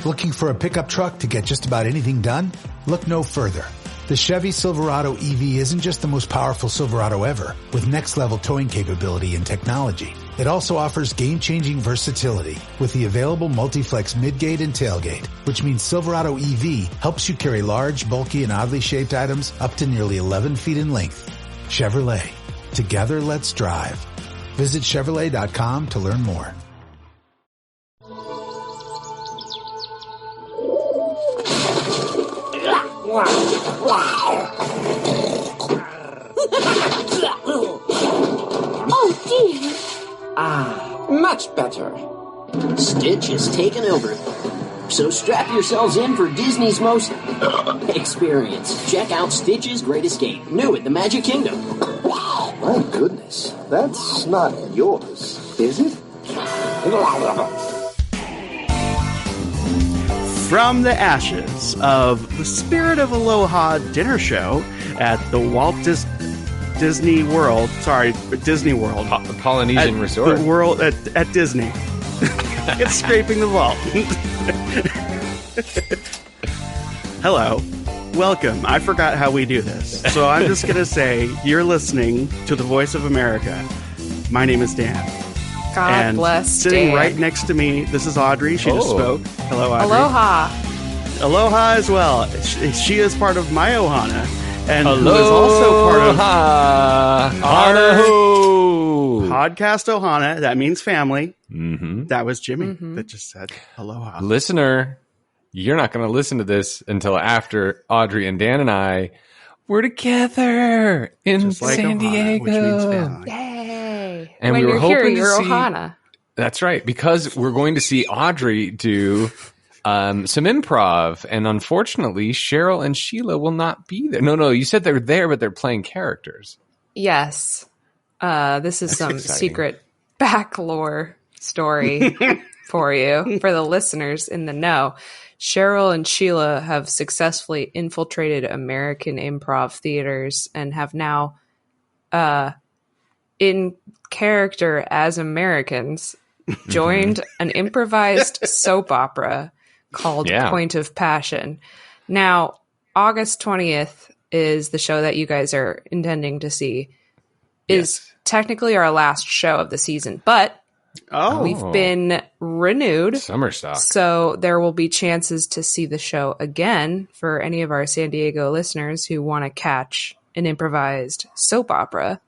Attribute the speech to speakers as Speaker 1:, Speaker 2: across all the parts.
Speaker 1: Looking for a pickup truck to get just about anything done? Look no further. The Chevy Silverado EV isn't just the most powerful Silverado ever, with next-level towing capability and technology. It also offers game-changing versatility with the available multi-flex midgate and tailgate, which means Silverado EV helps you carry large, bulky, and oddly shaped items up to nearly 11 feet in length. Chevrolet. Together, let's drive. Visit Chevrolet.com to learn more.
Speaker 2: Oh, dear.
Speaker 3: Much better.
Speaker 4: Stitch is taken over. So strap yourselves in for Disney's most experience. Check out Stitch's Great Escape, new at the Magic Kingdom.
Speaker 5: My goodness, that's not yours, is it?
Speaker 6: From the ashes of the Spirit of Aloha dinner show at the Walt Disney World. Sorry, Disney World.
Speaker 7: Polynesian Resort.
Speaker 6: The world at Disney. It's scraping the vault. Hello. Welcome. I forgot how we do this. So I'm just going to say you're listening to the Voice of America. My name is Dan.
Speaker 2: God
Speaker 6: and
Speaker 2: bless
Speaker 6: sitting
Speaker 2: Dan.
Speaker 6: right next to me, this is Audrey. She just spoke. Hello, Audrey.
Speaker 2: Aloha.
Speaker 6: Aloha as well. She is part of my Ohana. And who is also part of our podcast Ohana. That means family.
Speaker 7: Mm-hmm.
Speaker 6: That was Jimmy that just said aloha.
Speaker 7: Listener, you're not going to listen to this until after Audrey and Dan and I were together in
Speaker 6: Just like
Speaker 7: San
Speaker 6: Ohana,
Speaker 7: Diego.
Speaker 6: which means family.
Speaker 2: Yay.
Speaker 7: And
Speaker 2: when
Speaker 7: we were
Speaker 2: you're
Speaker 7: hoping
Speaker 2: here,
Speaker 7: to
Speaker 2: you're
Speaker 7: see-
Speaker 2: Ohana.
Speaker 7: That's right, because we're going to see Audrey do some improv, and unfortunately, Cheryl and Sheila will not be there. No, you said they're there, but they're playing characters.
Speaker 2: Yes. This is some
Speaker 7: exciting.
Speaker 2: secret back lore story for you, for the listeners in the know. Cheryl and Sheila have successfully infiltrated American improv theaters and have now, in character as Americans, joined an improvised soap opera called Point of Passion. Now, August 20th is the show that you guys are intending to see. Is technically our last show of the season, but we've been renewed.
Speaker 7: Summer stock.
Speaker 2: So there will be chances to see the show again for any of our San Diego listeners who want to catch an improvised soap opera.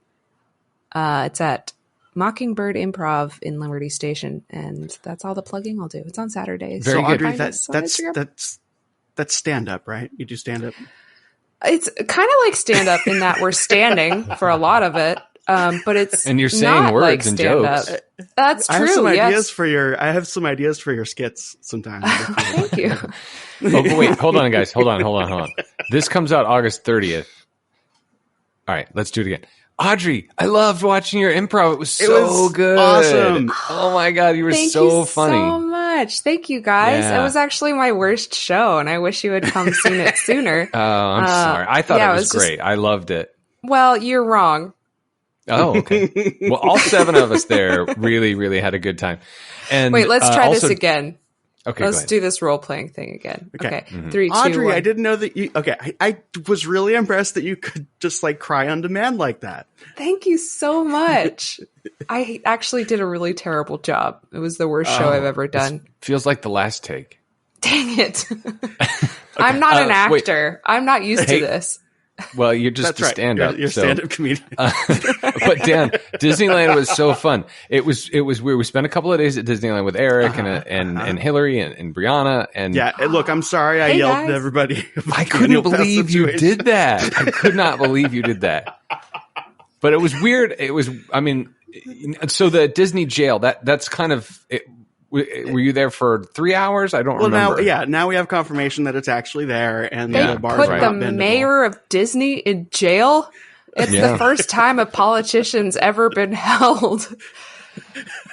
Speaker 2: It's at Mockingbird Improv in Liberty Station, and that's all the plugging I'll do. It's on Saturdays.
Speaker 6: So
Speaker 7: Very good.
Speaker 6: Audrey,
Speaker 2: Find us on Instagram.
Speaker 6: that's stand up, right? You do stand up.
Speaker 2: It's kind of like stand up in that we're standing for a lot of it, but it's
Speaker 7: And you're saying
Speaker 2: not
Speaker 7: words
Speaker 2: like
Speaker 7: and
Speaker 2: stand-up.
Speaker 7: jokes.
Speaker 2: That's true.
Speaker 6: I have some
Speaker 2: yes.
Speaker 6: ideas I have some ideas for your skits sometimes.
Speaker 2: Thank you.
Speaker 7: Oh, but wait, hold on, guys. Hold on. This comes out August 30th. All right, let's do it again. Audrey, I loved watching your improv. It was so good.
Speaker 6: Awesome.
Speaker 7: Oh my God, you were
Speaker 2: Thank
Speaker 7: so
Speaker 2: you
Speaker 7: funny.
Speaker 2: so much. Thank you, guys.
Speaker 7: Yeah.
Speaker 2: It was actually my worst show, and I wish you had come seen it sooner.
Speaker 7: Oh, I'm sorry. I thought
Speaker 2: yeah,
Speaker 7: it was
Speaker 2: it was
Speaker 7: great. I loved it.
Speaker 2: Well, you're wrong.
Speaker 7: Oh, okay. Well, all seven of us there really, really had a good time. And
Speaker 2: Wait, let's try
Speaker 7: also-
Speaker 2: this again.
Speaker 7: Okay,
Speaker 2: Let's
Speaker 7: go ahead.
Speaker 2: do this role playing thing again. Okay.
Speaker 6: Mm-hmm.
Speaker 2: 3, 2,
Speaker 6: Audrey,
Speaker 2: 1.
Speaker 6: I didn't know that you. Okay, I was really impressed that you could just like cry on demand like that.
Speaker 2: Thank you so much. I actually did a really terrible job. It was the worst show I've ever done.
Speaker 7: Feels like the last take.
Speaker 2: Dang it. I'm not an
Speaker 7: wait.
Speaker 2: actor. I'm not used to this.
Speaker 7: Well, you're just
Speaker 6: That's
Speaker 7: a
Speaker 6: right.
Speaker 7: stand-up.
Speaker 6: You're
Speaker 7: so-
Speaker 6: stand-up comedian.
Speaker 7: But Dan, Disneyland was so fun. It was weird. We spent a couple of days at Disneyland with Eric and Hillary and Brianna. And
Speaker 6: Yeah, and look, I'm sorry I
Speaker 2: Hey,
Speaker 6: yelled
Speaker 2: guys.
Speaker 6: at everybody.
Speaker 7: I couldn't believe you did that. I could not believe you did that. But it was weird. It was, I mean, so the Disney jail, that's kind of, were you there for 3 hours? I don't remember.
Speaker 6: Now we have confirmation that it's actually there, and
Speaker 2: They
Speaker 6: the bars
Speaker 2: put
Speaker 6: are
Speaker 2: the
Speaker 6: not bendable.
Speaker 2: mayor of Disney in jail. It's
Speaker 7: Yeah.
Speaker 2: the first time a politician's ever been held.
Speaker 7: Oh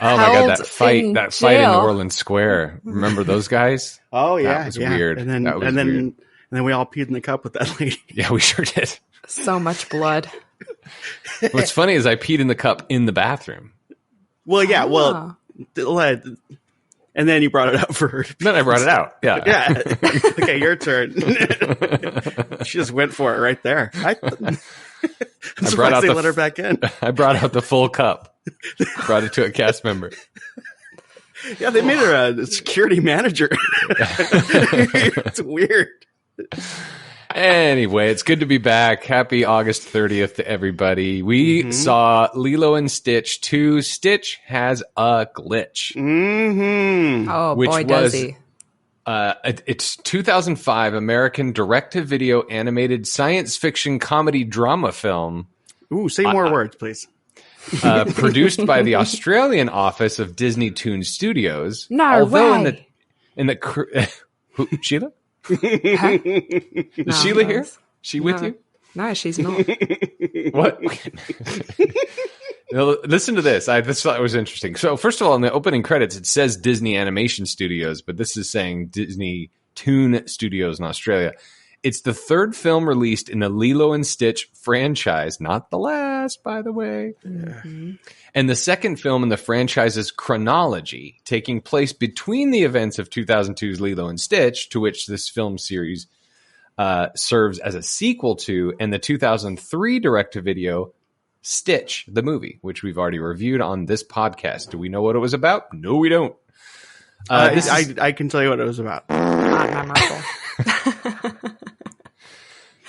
Speaker 7: my God,
Speaker 2: held
Speaker 7: that fight
Speaker 2: in
Speaker 7: in New
Speaker 2: jail.
Speaker 7: Orleans Square. Remember those guys?
Speaker 6: Oh yeah,
Speaker 7: That was
Speaker 6: yeah.
Speaker 7: weird.
Speaker 6: And then
Speaker 7: That was
Speaker 6: and then
Speaker 7: weird.
Speaker 6: and then we all peed in the cup with that lady.
Speaker 7: Yeah, we sure did.
Speaker 2: So much blood.
Speaker 7: What's funny is I peed in the cup in the bathroom.
Speaker 6: Well, yeah.
Speaker 2: Ah.
Speaker 6: Well, And then you brought it up for her.
Speaker 7: Then I brought it out. Yeah.
Speaker 6: Yeah. Okay, your turn. She just went for it right there. I'm surprised they let her back in.
Speaker 7: I brought out the full cup. Brought it to a cast member.
Speaker 6: Yeah, they made her a security manager. It's weird.
Speaker 7: Anyway, it's good to be back. Happy August 30th to everybody. We saw Lilo and Stitch 2. Stitch has a glitch.
Speaker 2: Oh, boy, does he.
Speaker 7: It's 2005 American direct-to-video animated science fiction comedy drama film.
Speaker 6: Ooh, say more words, please.
Speaker 7: Produced by the Australian office of Disney Toon Studios.
Speaker 2: No way.
Speaker 7: Who, Sheila?
Speaker 2: Is
Speaker 7: Sheila here? She with you?
Speaker 2: No, she's not.
Speaker 7: What? Listen to this. This thought it was interesting. So, first of all, in the opening credits, it says Disney Animation Studios, but this is saying Disney Toon Studios in Australia. It's the third film released in the Lilo and Stitch franchise, not the last, by the way. And the second film in the franchise's chronology, taking place between the events of 2002's Lilo and Stitch, to which this film series serves as a sequel to, and the 2003 direct-to-video Stitch, the movie, which we've already reviewed on this podcast. Do we know what it was about? No, we don't.
Speaker 6: I can tell you what it was about.
Speaker 2: Not memorable.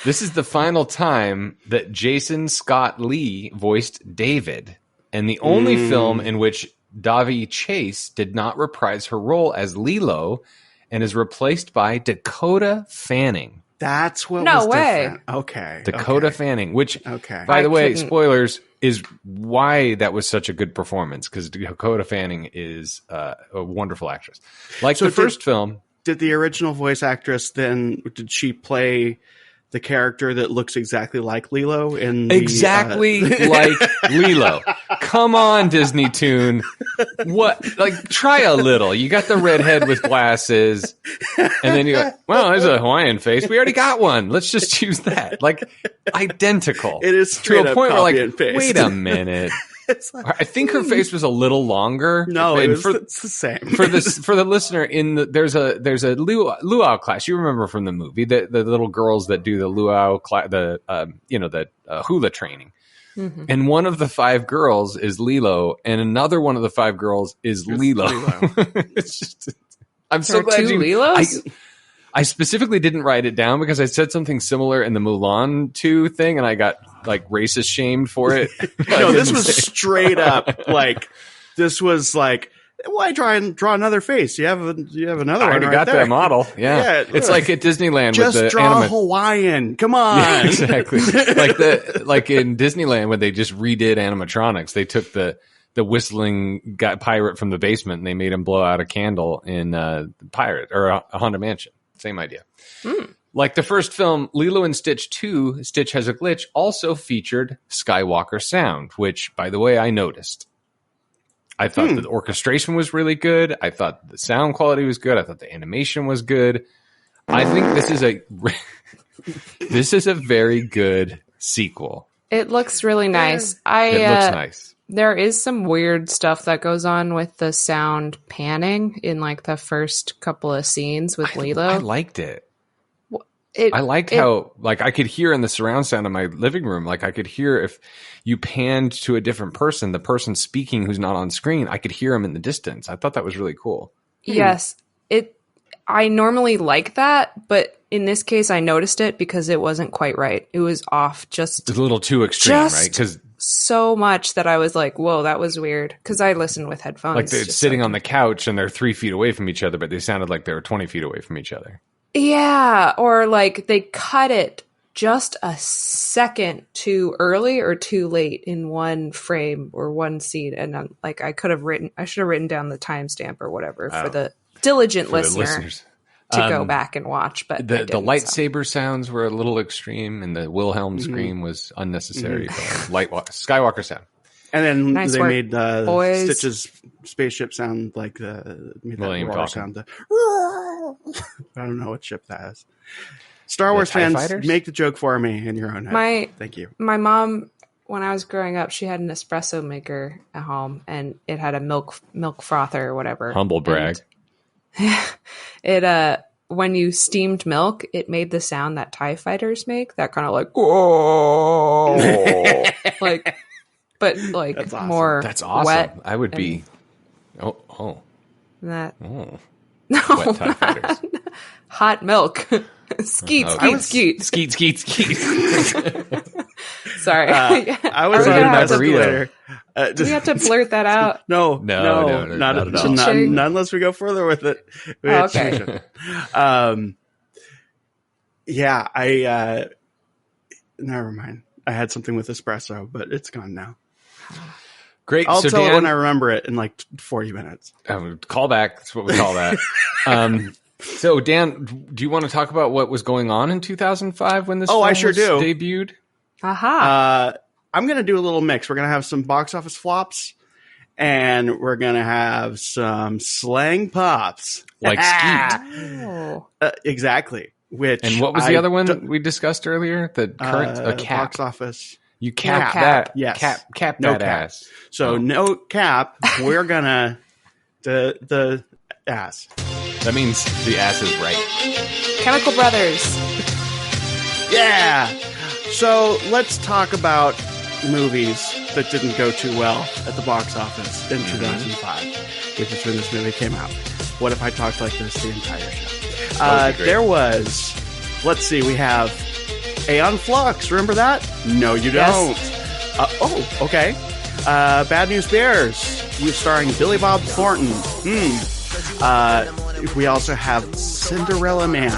Speaker 7: This is the final time that Jason Scott Lee voiced David, and the only film in which Davi Chase did not reprise her role as Lilo and is replaced by Dakota Fanning.
Speaker 6: That's what
Speaker 2: no
Speaker 6: was
Speaker 2: way.
Speaker 6: different. Okay.
Speaker 7: Dakota Fanning, which, by the way, spoilers, is why that was such a good performance, because Dakota Fanning is a wonderful actress. Like the first film.
Speaker 6: Did the original voice actress then, did she play the character that looks exactly like Lilo in the,
Speaker 7: exactly like Lilo? Come on, Disney Toon. What? Like, try a little. You got the redhead with glasses, and then you go, well, there's a Hawaiian face. We already got one. Let's just use that. Like, identical.
Speaker 6: It is straight
Speaker 7: to a
Speaker 6: up
Speaker 7: point where, like,
Speaker 6: and paste.
Speaker 7: Wait a minute. I think her face was a little longer.
Speaker 6: No, it's the same.
Speaker 7: For the listener, there's a luau class. You remember from the movie the little girls that do the luau class, the hula training. Mm-hmm. And one of the 5 girls is Lilo, and another one of the 5 girls is Lilo. It's just, I'm so glad
Speaker 2: two Lilos?
Speaker 7: I specifically didn't write it down because I said something similar in the Mulan 2 thing, and I got like racist shamed for it.
Speaker 6: No, this was straight up like, this was like, why try and draw another face? You have another one. I
Speaker 7: already
Speaker 6: right
Speaker 7: got
Speaker 6: there.
Speaker 7: that model. Yeah. It's like at Disneyland
Speaker 6: just
Speaker 7: with the
Speaker 6: draw Hawaiian. Come on.
Speaker 7: Yeah, exactly. like in Disneyland when they just redid animatronics, they took the whistling pirate from the basement and they made him blow out a candle in Pirate or a Haunted Mansion. Same idea. Like the first film, Lilo and Stitch 2, Stitch Has a Glitch, also featured Skywalker sound, which, by the way, I noticed. I thought the orchestration was really good. I thought the sound quality was good. I thought the animation was good. I think this is a very good sequel.
Speaker 2: It looks really nice.
Speaker 7: It looks nice.
Speaker 2: There is some weird stuff that goes on with the sound panning in like the first couple of scenes with Lilo.
Speaker 7: I liked it. I liked how, like, I could hear in the surround sound of my living room, like I could hear if you panned to a different person, the person speaking who's not on screen, I could hear him in the distance. I thought that was really cool.
Speaker 2: Yes. I normally like that, but in this case I noticed it because it wasn't quite right. It was off just
Speaker 7: a little too extreme, right? Because
Speaker 2: so much that I was like, whoa, that was weird. Because I listen with headphones.
Speaker 7: Like they're sitting on the couch and they're 3 feet away from each other, but they sounded like they were 20 feet away from each other.
Speaker 2: Yeah, or like they cut it just a second too early or too late in one frame or one scene, and like I should have written down the timestamp or whatever for the diligent listener to go back and watch. But
Speaker 7: the lightsaber sounds were a little extreme, and the Wilhelm scream was unnecessary. Skywalker sound.
Speaker 6: And then
Speaker 2: nice
Speaker 6: they
Speaker 2: work,
Speaker 6: made Stitch's spaceship sound like the roar sound. I don't know what ship that is. Star Wars fans, fighters? Make the joke for me in your own head. Thank you.
Speaker 2: My mom, when I was growing up, she had an espresso maker at home, and it had a milk frother or whatever.
Speaker 7: Humble brag.
Speaker 2: It when you steamed milk, it made the sound that TIE fighters make. That kind of like whoa, like, but like
Speaker 6: That's awesome.
Speaker 2: more.
Speaker 7: That's awesome.
Speaker 2: Wet
Speaker 7: I would be. Oh.
Speaker 2: That.
Speaker 7: Oh.
Speaker 2: No,
Speaker 7: Wet TIE fighters.
Speaker 2: Hot milk. Skeet. Sorry.
Speaker 6: I was
Speaker 7: on
Speaker 6: my
Speaker 7: burrito.
Speaker 2: Do we have to blurt that out?
Speaker 6: No,
Speaker 7: not at all.
Speaker 6: Not unless we go further with it.
Speaker 2: Okay.
Speaker 6: Yeah, I never mind. I had something with espresso, but it's gone now.
Speaker 7: Great.
Speaker 6: I'll
Speaker 7: so
Speaker 6: tell
Speaker 7: Dan,
Speaker 6: it when I remember it in like 40 minutes.
Speaker 7: Call back. That's what we call that. So Dan, do you want to talk about what was going on in 2005 when this film
Speaker 6: I sure
Speaker 7: was
Speaker 6: do.
Speaker 7: debuted?
Speaker 2: Aha.
Speaker 6: I'm going to do a little mix. We're going to have some box office flops, and we're going to have some slang pops.
Speaker 7: Like Skeet.
Speaker 2: Oh.
Speaker 6: Exactly.
Speaker 7: And what was the other one we discussed earlier? The current cap.
Speaker 6: Box office.
Speaker 7: You cap
Speaker 2: cap.
Speaker 7: that.
Speaker 6: Yes.
Speaker 7: Cap
Speaker 6: No
Speaker 7: that
Speaker 6: cap.
Speaker 7: ass.
Speaker 6: So no cap. We're going to the ass.
Speaker 7: That means the ass is right.
Speaker 2: Chemical Brothers.
Speaker 6: Yeah. So let's talk about movies that didn't go too well at the box office in 2005, which is when this movie came out. What if I talked like this the entire show? There was, let's see, we have Aeon Flux. Remember that? No, you don't.
Speaker 2: Yes.
Speaker 6: Okay. Bad News Bears, starring Billy Bob Thornton. We also have Cinderella Man.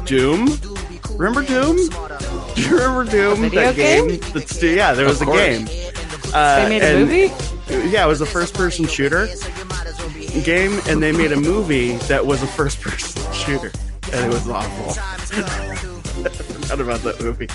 Speaker 6: Doom. Remember Doom? Do you remember Doom?
Speaker 2: Video game?
Speaker 6: Yeah, there was a game.
Speaker 2: They made a movie?
Speaker 6: Yeah, it was a first-person shooter game, and they made a movie that was a first-person shooter, and it was awful. I forgot about that movie.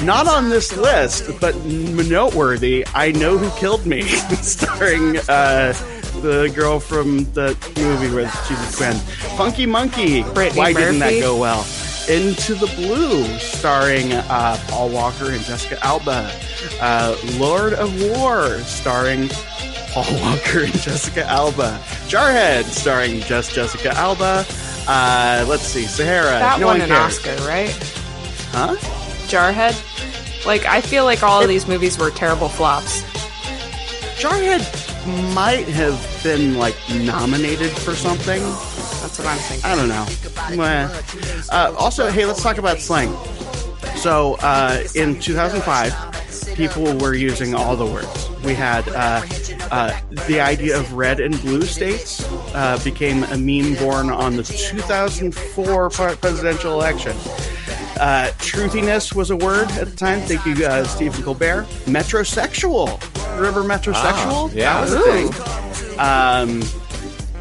Speaker 6: Not on this list, but noteworthy, I Know Who Killed Me, starring the girl from the movie where she's a twin. Funky Monkey.
Speaker 2: Brittany
Speaker 6: Why
Speaker 2: Murphy?
Speaker 6: didn't that go well? Into the Blue, starring Paul Walker and Jessica Alba. Lord of War, starring Paul Walker and Jessica Alba. Jarhead, starring just Jessica Alba. Let's see, Sahara.
Speaker 2: That
Speaker 6: no
Speaker 2: won
Speaker 6: one
Speaker 2: an
Speaker 6: cares.
Speaker 2: Oscar, right?
Speaker 6: Huh?
Speaker 2: Jarhead? Like, I feel like all of these movies were terrible flops.
Speaker 6: Jarhead might have been, like, nominated for something.
Speaker 2: That's what I'm thinking.
Speaker 6: I don't know. Also, hey, let's talk about slang. So, in 2005, people were using all the words. We had the idea of red and blue states became a meme born on the 2004 presidential election. Truthiness was a word at the time. Thank you, Stephen Colbert. Metrosexual. Remember metrosexual?
Speaker 7: Yeah.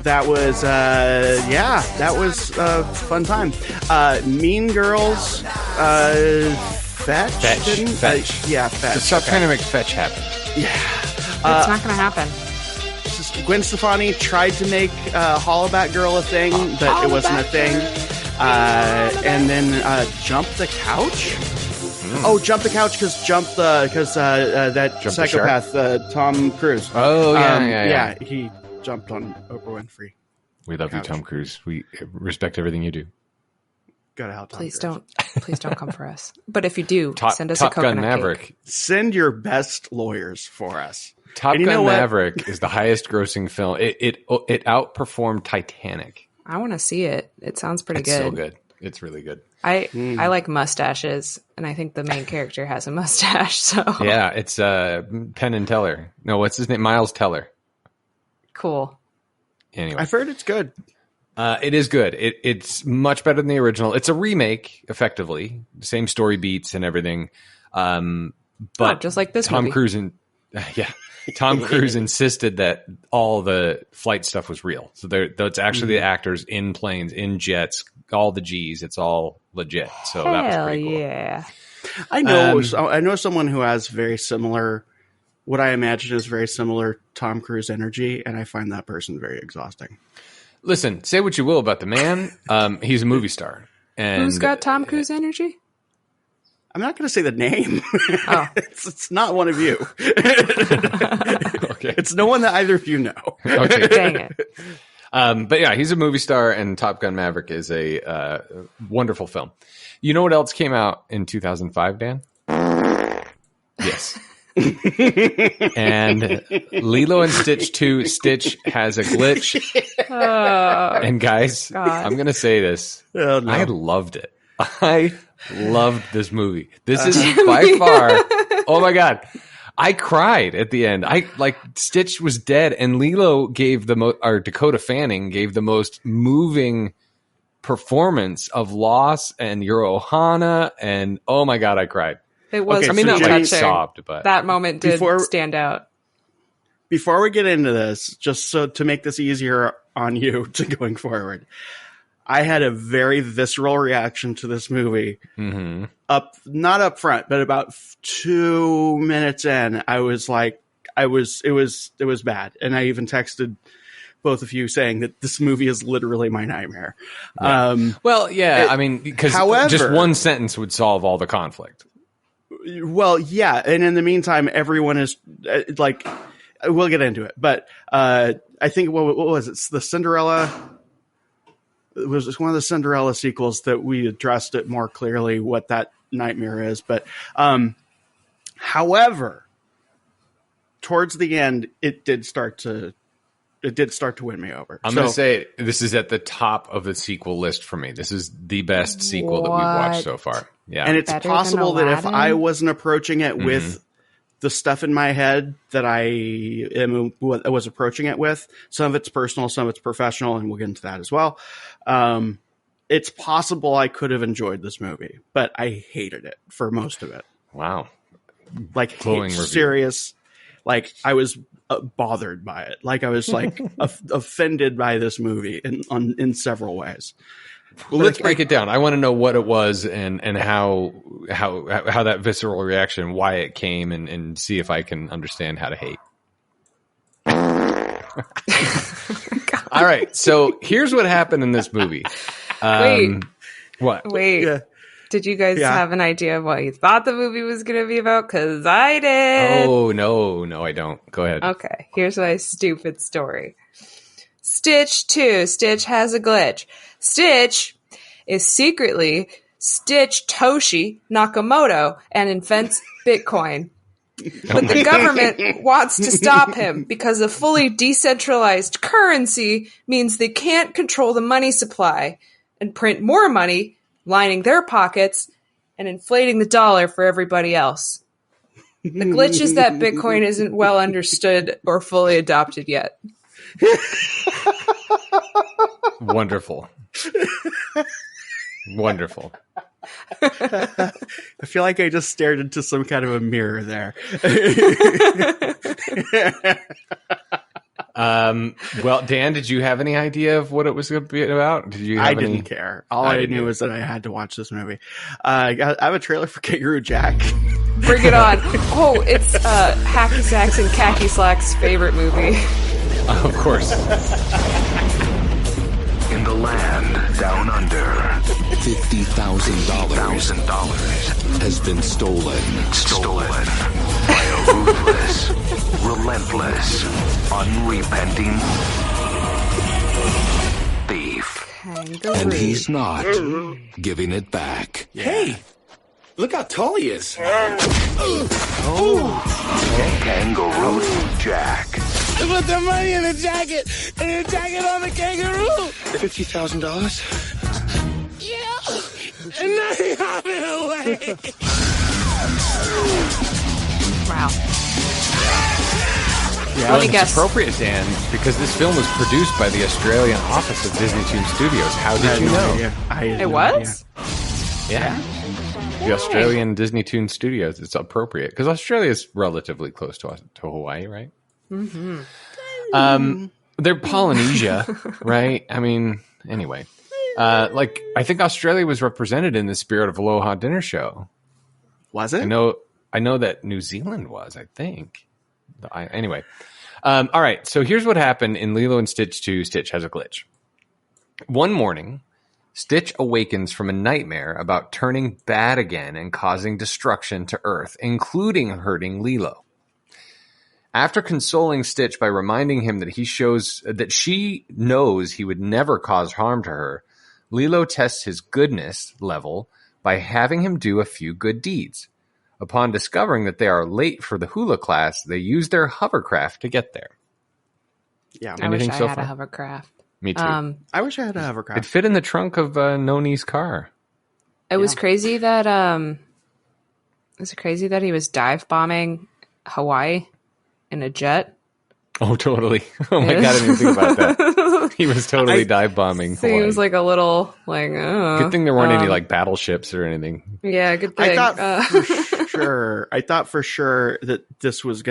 Speaker 6: That was a thing. That was a fun time. Mean Girls, Fetch. Yeah, Fetch.
Speaker 7: Just stop trying to make Fetch happen.
Speaker 6: Yeah.
Speaker 2: It's not going to happen.
Speaker 6: Gwen Stefani tried to make Hollaback Girl a thing, but it wasn't a thing. And then Jump the Couch. Oh, Jump the Couch because that
Speaker 7: Jump
Speaker 6: psychopath Tom Cruise.
Speaker 7: Oh yeah.
Speaker 6: He jumped on Oprah Winfrey.
Speaker 7: We love you, Tom Cruise. We respect everything you do.
Speaker 6: Go to hell, Tom
Speaker 2: Please
Speaker 6: Cruise.
Speaker 2: don't come for us. But if you do, send us
Speaker 7: Top
Speaker 2: a coconut
Speaker 7: Gun Maverick.
Speaker 2: cake.
Speaker 6: Send your best lawyers for us.
Speaker 7: Top Gun Maverick is the highest grossing film. It outperformed Titanic.
Speaker 2: I want to see it. It sounds pretty
Speaker 7: It's
Speaker 2: good.
Speaker 7: so good. It's really good.
Speaker 2: I like mustaches, and I think the main character has a mustache. So
Speaker 7: Yeah, it's Penn and Teller. No, what's his name? Miles Teller.
Speaker 2: cool.
Speaker 7: Anyway,
Speaker 6: I've heard it's good.
Speaker 7: it is good. It's much better than the original. It's a remake, effectively. Same story beats and everything. But
Speaker 2: just like this
Speaker 7: Tom
Speaker 2: movie.
Speaker 7: Cruise Tom Cruise insisted that all the flight stuff was real. So that's actually the actors in planes, in jets, all the G's. It's all legit. So that was pretty cool.
Speaker 2: Yeah.
Speaker 6: I know someone who has very similar, what I imagine is very similar Tom Cruise energy, and I find that person very exhausting.
Speaker 7: Listen, say what you will about the man. He's a movie star. And
Speaker 2: Who's got Tom Cruise energy?
Speaker 6: I'm not going to say the name.
Speaker 2: Oh.
Speaker 6: It's not one of you.
Speaker 7: Okay. Okay.
Speaker 6: It's no one that either of you know.
Speaker 2: Okay. Dang it.
Speaker 7: But yeah, he's a movie star, and Top Gun Maverick is a wonderful film. You know what else came out in 2005, Dan? Yes. And Lilo and Stitch 2, Stitch has a glitch. And guys, God. I'm going to say this. Oh, no. I loved it. I loved this movie. This is by far, oh my God. I cried at the end. Stitch was dead, and Lilo gave or Dakota Fanning gave the most moving performance of loss, and Yuri Ohana, and oh my God, I cried.
Speaker 2: It was.
Speaker 7: I mean, not like sobbed, but
Speaker 2: that moment did stand out.
Speaker 6: Before we get into this, just so to make this easier on you to going forward, I had a very visceral reaction to this movie.
Speaker 7: Mm-hmm.
Speaker 6: Not up front, but about 2 minutes in, I was like, it was bad, and I even texted both of you saying that this movie is literally my nightmare.
Speaker 7: Yeah. I mean, because just one sentence would solve all the conflict.
Speaker 6: Well, yeah, and in the meantime, everyone is like, we'll get into it, but I think what was it? The Cinderella. It was one of the Cinderella sequels that we addressed it more clearly what that nightmare is. But, however, towards the end, it did start to win me over.
Speaker 7: I'm going to say this is at the top of the sequel list for me. This is the best sequel that we've watched so far. Yeah,
Speaker 6: and it's possible that if I wasn't approaching it with the stuff in my head that I was approaching it with, some of it's personal, some of it's professional, and we'll get into that as well. It's possible I could have enjoyed this movie, but I hated it for most of it.
Speaker 7: Wow.
Speaker 6: Like, serious. Like, I was bothered by it. Like, I was like offended by this movie in several ways.
Speaker 7: Well, let's break it down. I want to know what it was and how that visceral reaction, why it came, and see if I can understand how to hate. All right. So here's what happened in this movie. What?
Speaker 2: Wait. Yeah. Did you guys have an idea of what you thought the movie was going to be about? Because I did.
Speaker 7: Oh, no, I don't. Go ahead.
Speaker 2: Okay. Here's my stupid story. Stitch 2. Stitch has a glitch. Stitch is secretly Stitch Toshi Nakamoto and invents Bitcoin. But the government wants to stop him because a fully decentralized currency means they can't control the money supply and print more money, lining their pockets and inflating the dollar for everybody else. The glitch is that Bitcoin isn't well understood or fully adopted yet.
Speaker 7: Wonderful. Wonderful.
Speaker 6: I feel like I just stared into some kind of a mirror there.
Speaker 7: Well, Dan, did you have any idea of what it was going to be about?
Speaker 6: I didn't care. All I knew was that I had to watch this movie. I have a trailer for Kangaroo Jack.
Speaker 2: Bring it on. Oh, it's Hacky Sacks and Khaki Slacks' favorite movie.
Speaker 7: Of course.
Speaker 8: In the land down under, $50,000 has been stolen by a ruthless, relentless, unrepenting thief.
Speaker 2: Kangaroo.
Speaker 8: And he's not giving it back.
Speaker 5: Hey, look how tall he is.
Speaker 8: Kangaroo Jack.
Speaker 5: I put the money in the jacket, and the jacket on the kangaroo. $50,000? Yeah, and now he hopping away.
Speaker 2: Wow.
Speaker 7: Yeah, well, it's appropriate, Dan, because this film was produced by the Australian office of Disney Toon Studios. How did you know?
Speaker 2: It was?
Speaker 7: Yeah. The Australian Disney Toon Studios. It's appropriate because Australia is relatively close to Hawaii, right?
Speaker 2: Mm-hmm.
Speaker 7: They're Polynesia, right? I mean, anyway, I think Australia was represented in the Spirit of Aloha dinner show.
Speaker 6: Was it?
Speaker 7: I know that New Zealand was, I think. Anyway. All right. So here's what happened in Lilo and Stitch 2, Stitch has a glitch. One morning, Stitch awakens from a nightmare about turning bad again and causing destruction to Earth, including hurting Lilo. After consoling Stitch by reminding him that she knows he would never cause harm to her, Lilo tests his goodness level by having him do a few good deeds. Upon discovering that they are late for the hula class, they use their hovercraft to get there.
Speaker 6: Yeah,
Speaker 2: I wish I had a hovercraft.
Speaker 7: Me too.
Speaker 6: I wish I had a hovercraft.
Speaker 7: It fit in the trunk of Noni's car.
Speaker 2: It was crazy that he was dive bombing Hawaii in a jet.
Speaker 7: Oh, totally. Oh my God, I didn't even think about that. He was totally dive bombing Hawaii.
Speaker 2: Seems like a little
Speaker 7: good thing there weren't any like battleships or anything.
Speaker 2: Yeah, good thing.
Speaker 6: I thought for sure that this was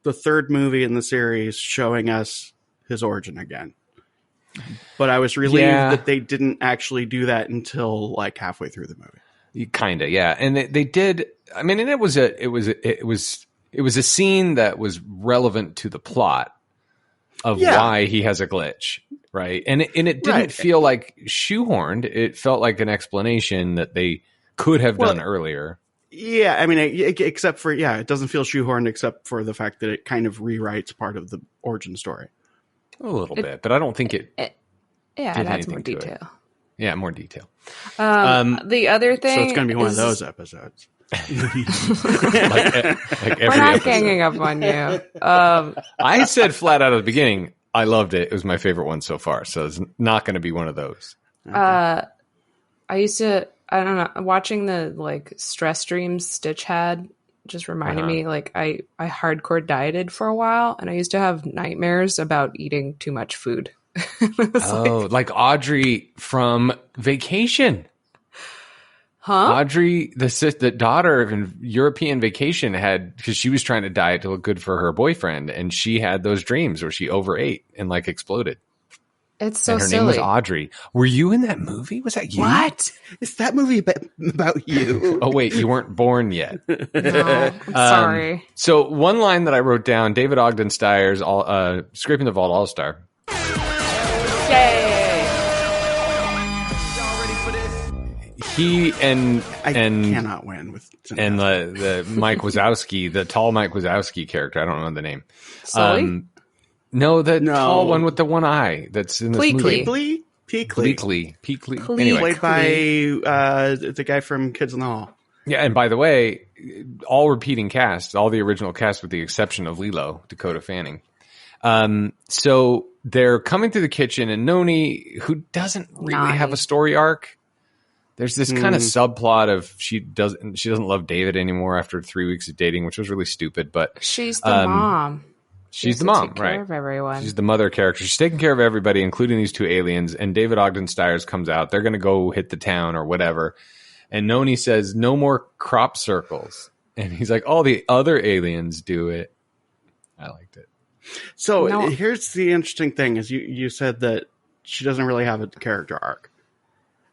Speaker 6: the third movie in the series showing us his origin again. But I was relieved that they didn't actually do that until like halfway through the movie.
Speaker 7: Kind of, yeah. And they did. I mean, and it was a scene that was relevant to the plot of why he has a glitch, right? And it didn't feel like shoehorned. It felt like an explanation that they could have done earlier.
Speaker 6: Yeah, I mean, except for it doesn't feel shoehorned, except for the fact that it kind of rewrites part of the origin story.
Speaker 7: A little bit, but I don't think it
Speaker 2: adds more detail.
Speaker 7: Yeah, more detail.
Speaker 2: The other thing,
Speaker 6: so it's going to be one of those episodes.
Speaker 7: like
Speaker 2: we're not ganging up on you.
Speaker 7: I said flat out at the beginning, I loved it. It was my favorite one so far. So it's not going to be one of those.
Speaker 2: I used to, I don't know, watching the like stress dreams Stitch had just reminded me, like I hardcore dieted for a while, and I used to have nightmares about eating too much food.
Speaker 7: Like Audrey from Vacation.
Speaker 2: Huh?
Speaker 7: Audrey, the daughter of European Vacation, because she was trying to diet to look good for her boyfriend, and she had those dreams where she overate and like exploded.
Speaker 2: It's so
Speaker 7: and her
Speaker 2: silly.
Speaker 7: name was Audrey. Were you in that movie? Was that you?
Speaker 6: What? Is that movie about you?
Speaker 7: Oh, wait, you weren't born yet.
Speaker 2: No, I'm sorry.
Speaker 7: So one line that I wrote down, David Ogden Steyer's Scraping the Vault All-Star.
Speaker 2: Yay!
Speaker 7: He and
Speaker 6: cannot win with
Speaker 7: and the Mike Wazowski, the tall Mike Wazowski character. I don't know the name.
Speaker 2: Sully?
Speaker 7: No, tall one with the one eye that's in this movie.
Speaker 6: Peakley.
Speaker 7: Anyway.
Speaker 6: Played by the guy from Kids in the Hall.
Speaker 7: Yeah, and by the way, all repeating cast, all the original cast with the exception of Lilo, Dakota Fanning. So they're coming through the kitchen, and Noni, who doesn't really have a story arc, there's this kind of subplot of she doesn't love David anymore after 3 weeks of dating, which was really stupid. But
Speaker 2: she's the mom.
Speaker 7: She's the mom,
Speaker 2: take care of everyone.
Speaker 7: She's the mother character. She's taking care of everybody, including these two aliens. And David Ogden Stiers comes out. They're going to go hit the town or whatever. And Noni says, "No more crop circles." And he's like, "All the other aliens do it." I liked it.
Speaker 6: So here's the interesting thing: is you said that she doesn't really have a character arc.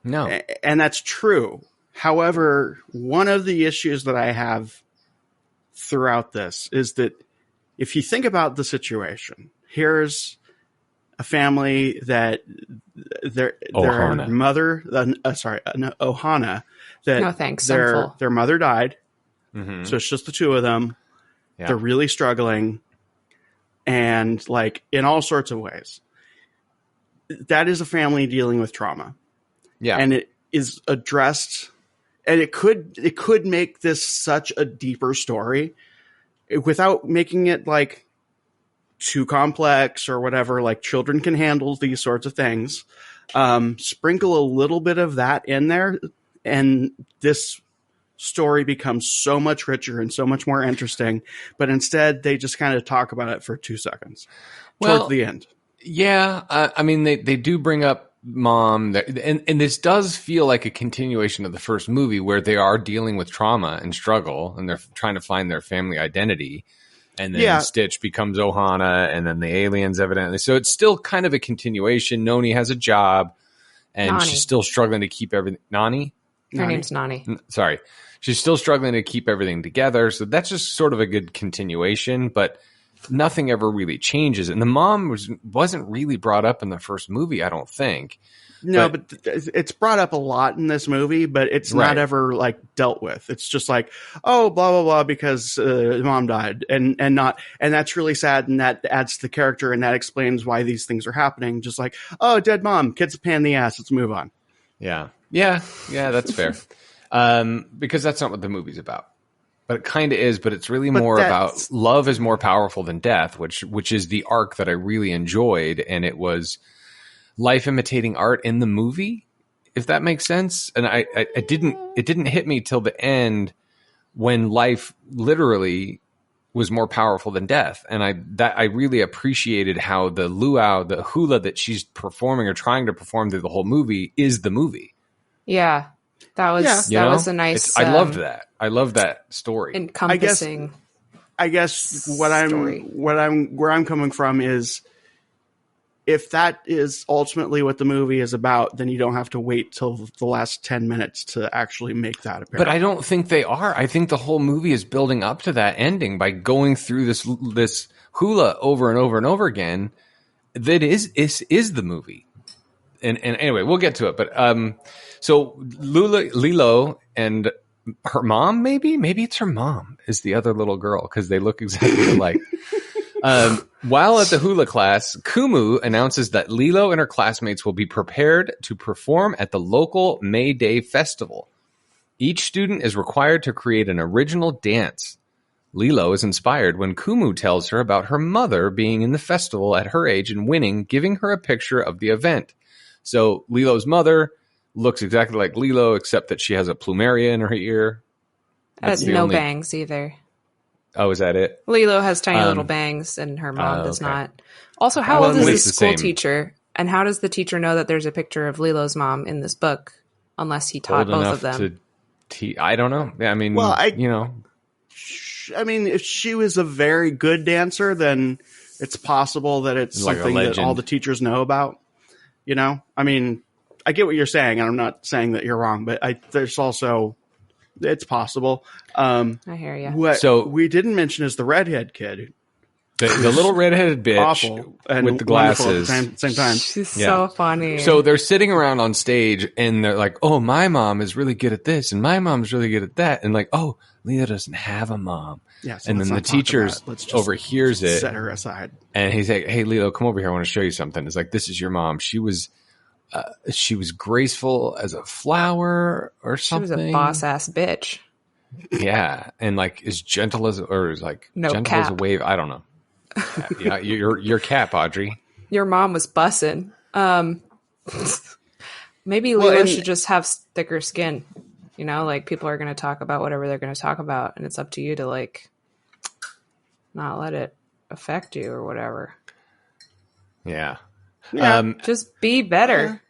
Speaker 7: No,
Speaker 6: and that's true. However, one of the issues that I have throughout this is that if you think about the situation, here's a family that their mother, Ohana, that their mother died. Mm-hmm. So it's just the two of them. Yeah. They're really struggling, and like in all sorts of ways. That is a family dealing with trauma.
Speaker 7: Yeah.
Speaker 6: And it is addressed, and it could make this such a deeper story without making it like too complex or whatever. Like children can handle these sorts of things. Sprinkle a little bit of that in there, and this story becomes so much richer and so much more interesting. But instead, they just kind of talk about it for 2 seconds towards the end.
Speaker 7: Yeah. I mean, they do bring up mom, and this does feel like a continuation of the first movie where they are dealing with trauma and struggle, and they're trying to find their family identity. And then Stitch becomes Ohana, and then the aliens evidently. So it's still kind of a continuation. Noni has a job, and she's still struggling to keep everything. Nani?
Speaker 2: Her name's Nani.
Speaker 7: Sorry. She's still struggling to keep everything together. So that's just sort of a good continuation. But nothing ever really changes. And the mom wasn't really brought up in the first movie, I don't think.
Speaker 6: No, but it's brought up a lot in this movie, but it's not ever like dealt with. It's just like, oh, blah, blah, blah, because mom died and that's really sad. And that adds to the character and that explains why these things are happening. Just like, oh, dead mom, kid's a pain in the ass. Let's move on.
Speaker 7: Yeah. That's fair. Because that's not what the movie's about. But it kind of is, but it's really more about love is more powerful than death, which is the arc that I really enjoyed. And it was life imitating art in the movie, if that makes sense. And it didn't hit me till the end when life literally was more powerful than death. And I really appreciated how the luau, the hula that she's performing or trying to perform through the whole movie is the movie.
Speaker 2: Yeah. That was a nice.
Speaker 7: I loved that. I love that story.
Speaker 2: Encompassing.
Speaker 6: I guess where I'm coming from is, if that is ultimately what the movie is about, then you don't have to wait till the last 10 minutes to actually make that apparent.
Speaker 7: But I don't think they are. I think the whole movie is building up to that ending by going through this hula over and over and over again. That is the movie. And anyway, we'll get to it. But so Lilo and her mom, maybe it's her mom, is the other little girl because they look exactly alike. While at the hula class, Kumu announces that Lilo and her classmates will be prepared to perform at the local May Day festival. Each student is required to create an original dance. Lilo is inspired when Kumu tells her about her mother being in the festival at her age and winning, giving her a picture of the event. So Lilo's mother looks exactly like Lilo, except that she has a plumeria in her ear.
Speaker 2: No bangs either.
Speaker 7: Oh, is that it?
Speaker 2: Lilo has tiny little bangs, and her mom does not. Also, how old is the school teacher? And how does the teacher know that there's a picture of Lilo's mom in this book, unless he taught both of them?
Speaker 7: I don't know. I mean,
Speaker 6: I mean, if she was a very good dancer, then it's possible that it's like something that all the teachers know about. You know? I mean, I get what you're saying, and I'm not saying that you're wrong, but there's also... It's possible.
Speaker 2: I hear you.
Speaker 6: What we didn't mention is the redhead kid.
Speaker 7: The little redheaded bitch awful and with the glasses.
Speaker 6: At the same time.
Speaker 2: She's so funny.
Speaker 7: So they're sitting around on stage and they're like, oh, my mom is really good at this and my mom's really good at that. And like, oh, Leah doesn't have a mom. Yeah, so and then the teacher overhears it.
Speaker 6: Set her aside.
Speaker 7: And he's like, hey, Lilo, come over here. I want to show you something. It's like, this is your mom. She was graceful as a flower or something. She was
Speaker 2: a boss ass bitch.
Speaker 7: Yeah, and like as gentle as as a wave. I don't know. Yeah, your cap, Audrey.
Speaker 2: Your mom was bussin'. Maybe Lilo should just have thicker skin. You know, like people are going to talk about whatever they're going to talk about, and it's up to you to like not let it affect you or whatever.
Speaker 7: Yeah.
Speaker 2: Just be better.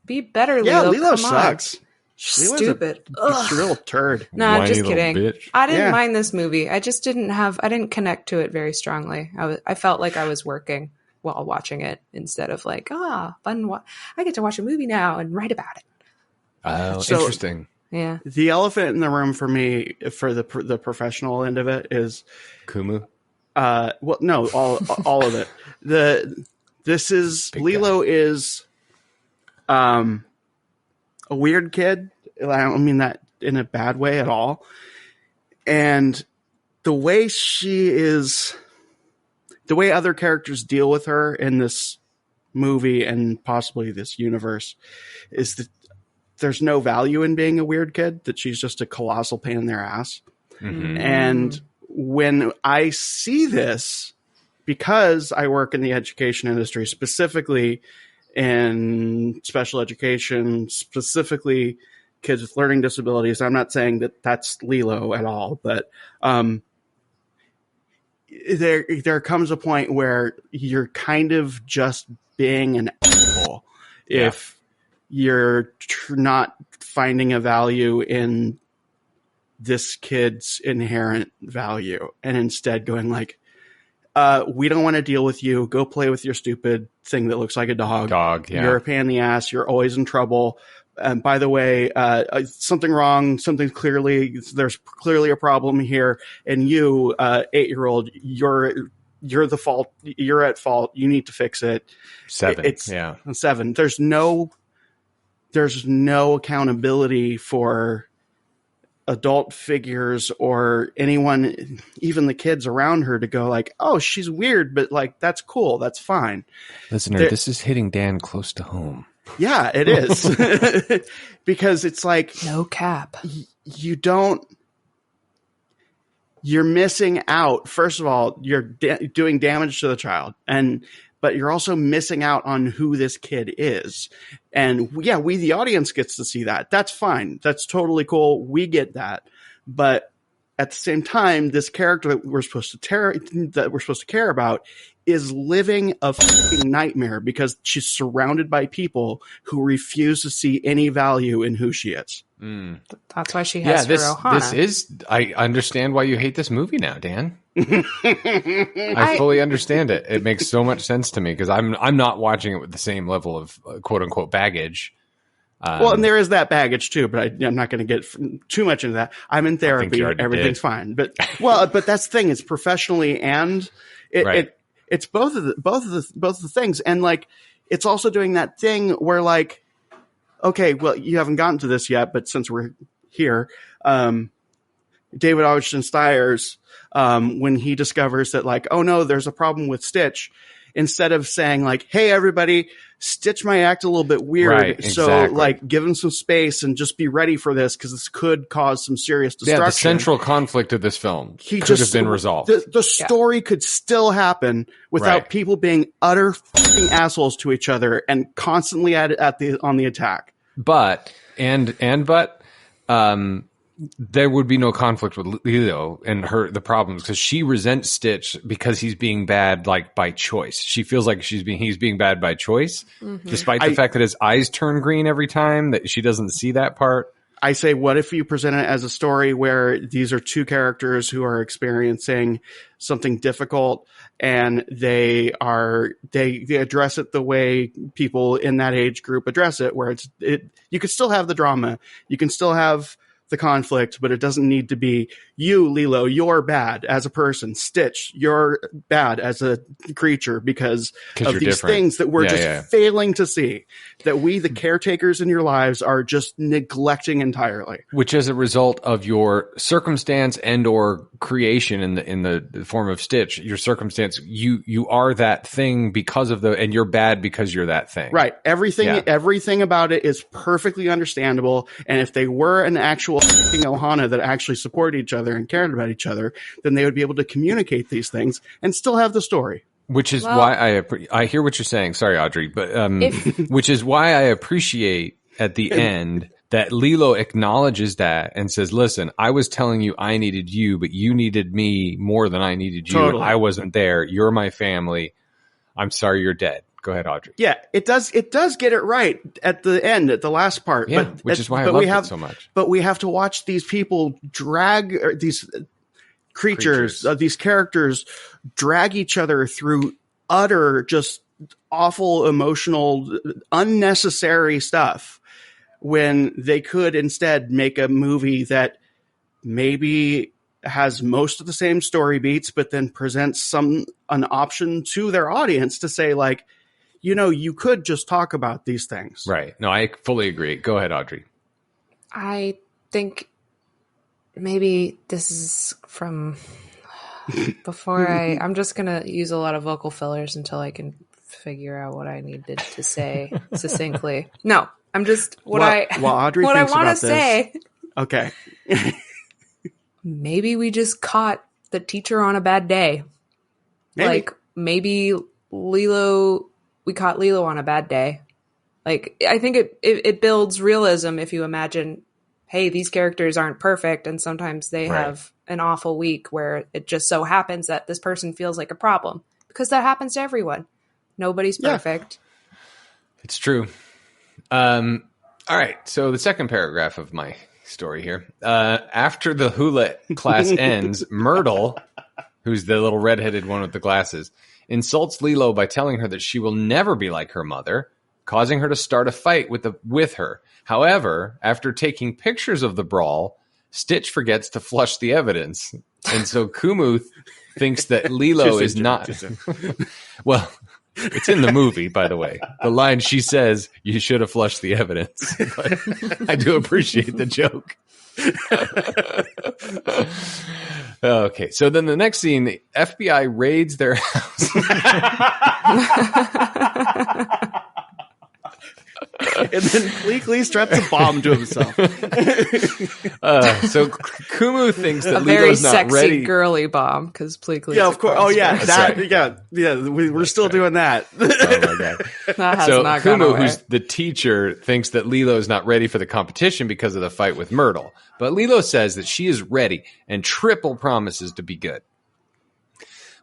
Speaker 2: Be better, Lilo.
Speaker 6: Yeah, Lilo sucks.
Speaker 2: Stupid.
Speaker 6: She's a real turd.
Speaker 2: Nah, I'm just kidding. Bitch. I didn't mind this movie. I just I didn't connect to it very strongly. I felt like I was working while watching it instead of like, fun. I get to watch a movie now and write about it.
Speaker 7: Oh, interesting.
Speaker 2: Yeah.
Speaker 6: The elephant in the room for me, for the professional end of it, is
Speaker 7: Kumu.
Speaker 6: Well, no, all of it. Lilo is a weird kid. I don't mean that in a bad way at all. And the way other characters deal with her in this movie and possibly this universe is that there's no value in being a weird kid, that she's just a colossal pain in their ass. Mm-hmm. And when I see this, because I work in the education industry, specifically in special education, specifically kids with learning disabilities, I'm not saying that that's Lilo at all, but there comes a point where you're kind of just being an asshole if you're not finding a value in this kid's inherent value and instead going like, we don't want to deal with you. Go play with your stupid thing that looks like a dog.
Speaker 7: Yeah.
Speaker 6: You're a pain in the ass. You're always in trouble. And by the way, something wrong. There's clearly a problem here. And you, 8-year-old, you're you're the fault. You're at fault. You need to fix it.
Speaker 7: 7.
Speaker 6: It's 7. There's no accountability for adult figures or anyone, even the kids around her, to go like, oh, she's weird, but like, that's cool. That's fine.
Speaker 7: Listener, this is hitting Dan close to home.
Speaker 6: Yeah, it is. Because it's like,
Speaker 2: no cap.
Speaker 6: You're missing out. First of all, you're doing damage to the child, but you're also missing out on who this kid is. And yeah, we, the audience, gets to see that. That's fine. That's totally cool. We get that. But at the same time, this character that we're supposed to care about is living a fucking nightmare because she's surrounded by people who refuse to see any value in who she is.
Speaker 2: That's why she has her Ohana.
Speaker 7: I understand why you hate this movie now, Dan. I fully understand it. It makes so much sense to me because I'm not watching it with the same level of quote unquote baggage.
Speaker 6: Well, and there is that baggage too, but I'm not going to get too much into that. I'm in therapy. Everything's fine. But but that's the thing. It's professionally and it's both of the things. And like, it's also doing that thing where like, okay, well, you haven't gotten to this yet, but since we're here, David Ogden Stiers, when he discovers that like, oh no, there's a problem with Stitch, instead of saying like, hey, everybody, Stitch might act a little bit weird.
Speaker 7: Right, exactly.
Speaker 6: So like, give him some space and just be ready for this because this could cause some serious destruction.
Speaker 7: Yeah, the central conflict of this film could have been resolved.
Speaker 6: The story could still happen without people being utter fucking assholes to each other and constantly on the attack.
Speaker 7: But there would be no conflict with Lilo and the problems because she resents Stitch because he's being bad, like by choice. She feels like he's being bad by choice, despite the fact that his eyes turn green every time. That she doesn't see that part.
Speaker 6: I say, what if you present it as a story where these are two characters who are experiencing something difficult and they address it the way people in that age group address it, where you could still have the drama, you can still have the conflict, but it doesn't need to be you, Lilo, you're bad as a person. Stitch, you're bad as a creature because of these different things that we're failing to see, that we, the caretakers in your lives, are just neglecting entirely.
Speaker 7: Which is a result of your circumstance and or creation in the form of Stitch. Your circumstance, you are that thing because of and you're bad because you're that thing.
Speaker 6: Right. Everything about it is perfectly understandable. And if they were an actual Ohana that actually supported each other and cared about each other, then they would be able to communicate these things and still have the story.
Speaker 7: Which is why I hear what you're saying. Sorry, Audrey, but which is why I appreciate at the end that Lilo acknowledges that and says, "Listen, I was telling you I needed you, but you needed me more than I needed you.
Speaker 6: Totally.
Speaker 7: I wasn't there. You're my family. I'm sorry you're dead." Go ahead, Audrey.
Speaker 6: Yeah, it does get it right at the end, at the last part.
Speaker 7: Yeah, which is why I love it so much.
Speaker 6: But we have to watch these people these creatures, these characters drag each other through utter, just awful, emotional, unnecessary stuff when they could instead make a movie that maybe has most of the same story beats, but then presents an option to their audience to say like, you could just talk about these things.
Speaker 7: Right. No, I fully agree. Go ahead, Audrey.
Speaker 2: I think maybe this is from before I'm just going to use a lot of vocal fillers until I can figure out what I needed to say succinctly. No, I'm just
Speaker 6: Audrey
Speaker 2: what I
Speaker 6: want to
Speaker 2: say.
Speaker 6: Okay.
Speaker 2: Maybe we just caught the teacher on a bad day. Maybe we caught Lilo on a bad day. Like, I think it builds realism if you imagine, hey, these characters aren't perfect and sometimes they have an awful week where it just so happens that this person feels like a problem, because that happens to everyone. Nobody's perfect.
Speaker 7: It's true. All right. So the second paragraph of my story here. After the hula class ends, Myrtle, who's the little redheaded one with the glasses, insults Lilo by telling her that she will never be like her mother, causing her to start a fight with her. However, after taking pictures of the brawl, Stitch forgets to flush the evidence. And so Kumu thinks that Lilo is not... Well, it's in the movie, by the way. The line she says, you should have flushed the evidence. But I do appreciate the joke. Okay, so then the next scene, the FBI raids their house.
Speaker 6: And then Pleakley straps a bomb to himself.
Speaker 7: So Kumu thinks that
Speaker 2: Lilo's
Speaker 7: not ready.
Speaker 2: A very sexy, girly bomb, because Pleakley.
Speaker 6: Yeah, of course. Oh, yeah, that.
Speaker 7: Right.
Speaker 6: Yeah. We're still doing that.
Speaker 7: Oh my god!
Speaker 2: So
Speaker 7: Kumu, who's the teacher, thinks that Lilo is not ready for the competition because of the fight with Myrtle. But Lilo says that she is ready and triple promises to be good.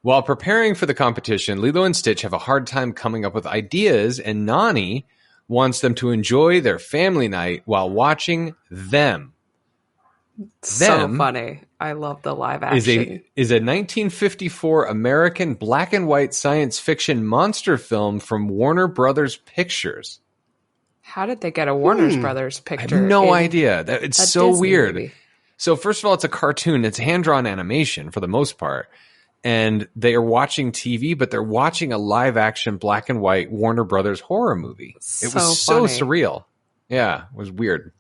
Speaker 7: While preparing for the competition, Lilo and Stitch have a hard time coming up with ideas, and Nani wants them to enjoy their family night while watching them.
Speaker 2: So funny. I love the live action.
Speaker 7: Is a 1954 American black and white science fiction monster film from Warner Brothers Pictures.
Speaker 2: How did they get a Warner Brothers picture?
Speaker 7: I have no idea. It's so
Speaker 2: Disney
Speaker 7: weird.
Speaker 2: Movie.
Speaker 7: So first of all, it's a cartoon. It's hand-drawn animation for the most part. And they are watching TV, but they're watching a live-action black and white Warner Brothers horror movie. It was so surreal. Yeah, it was weird.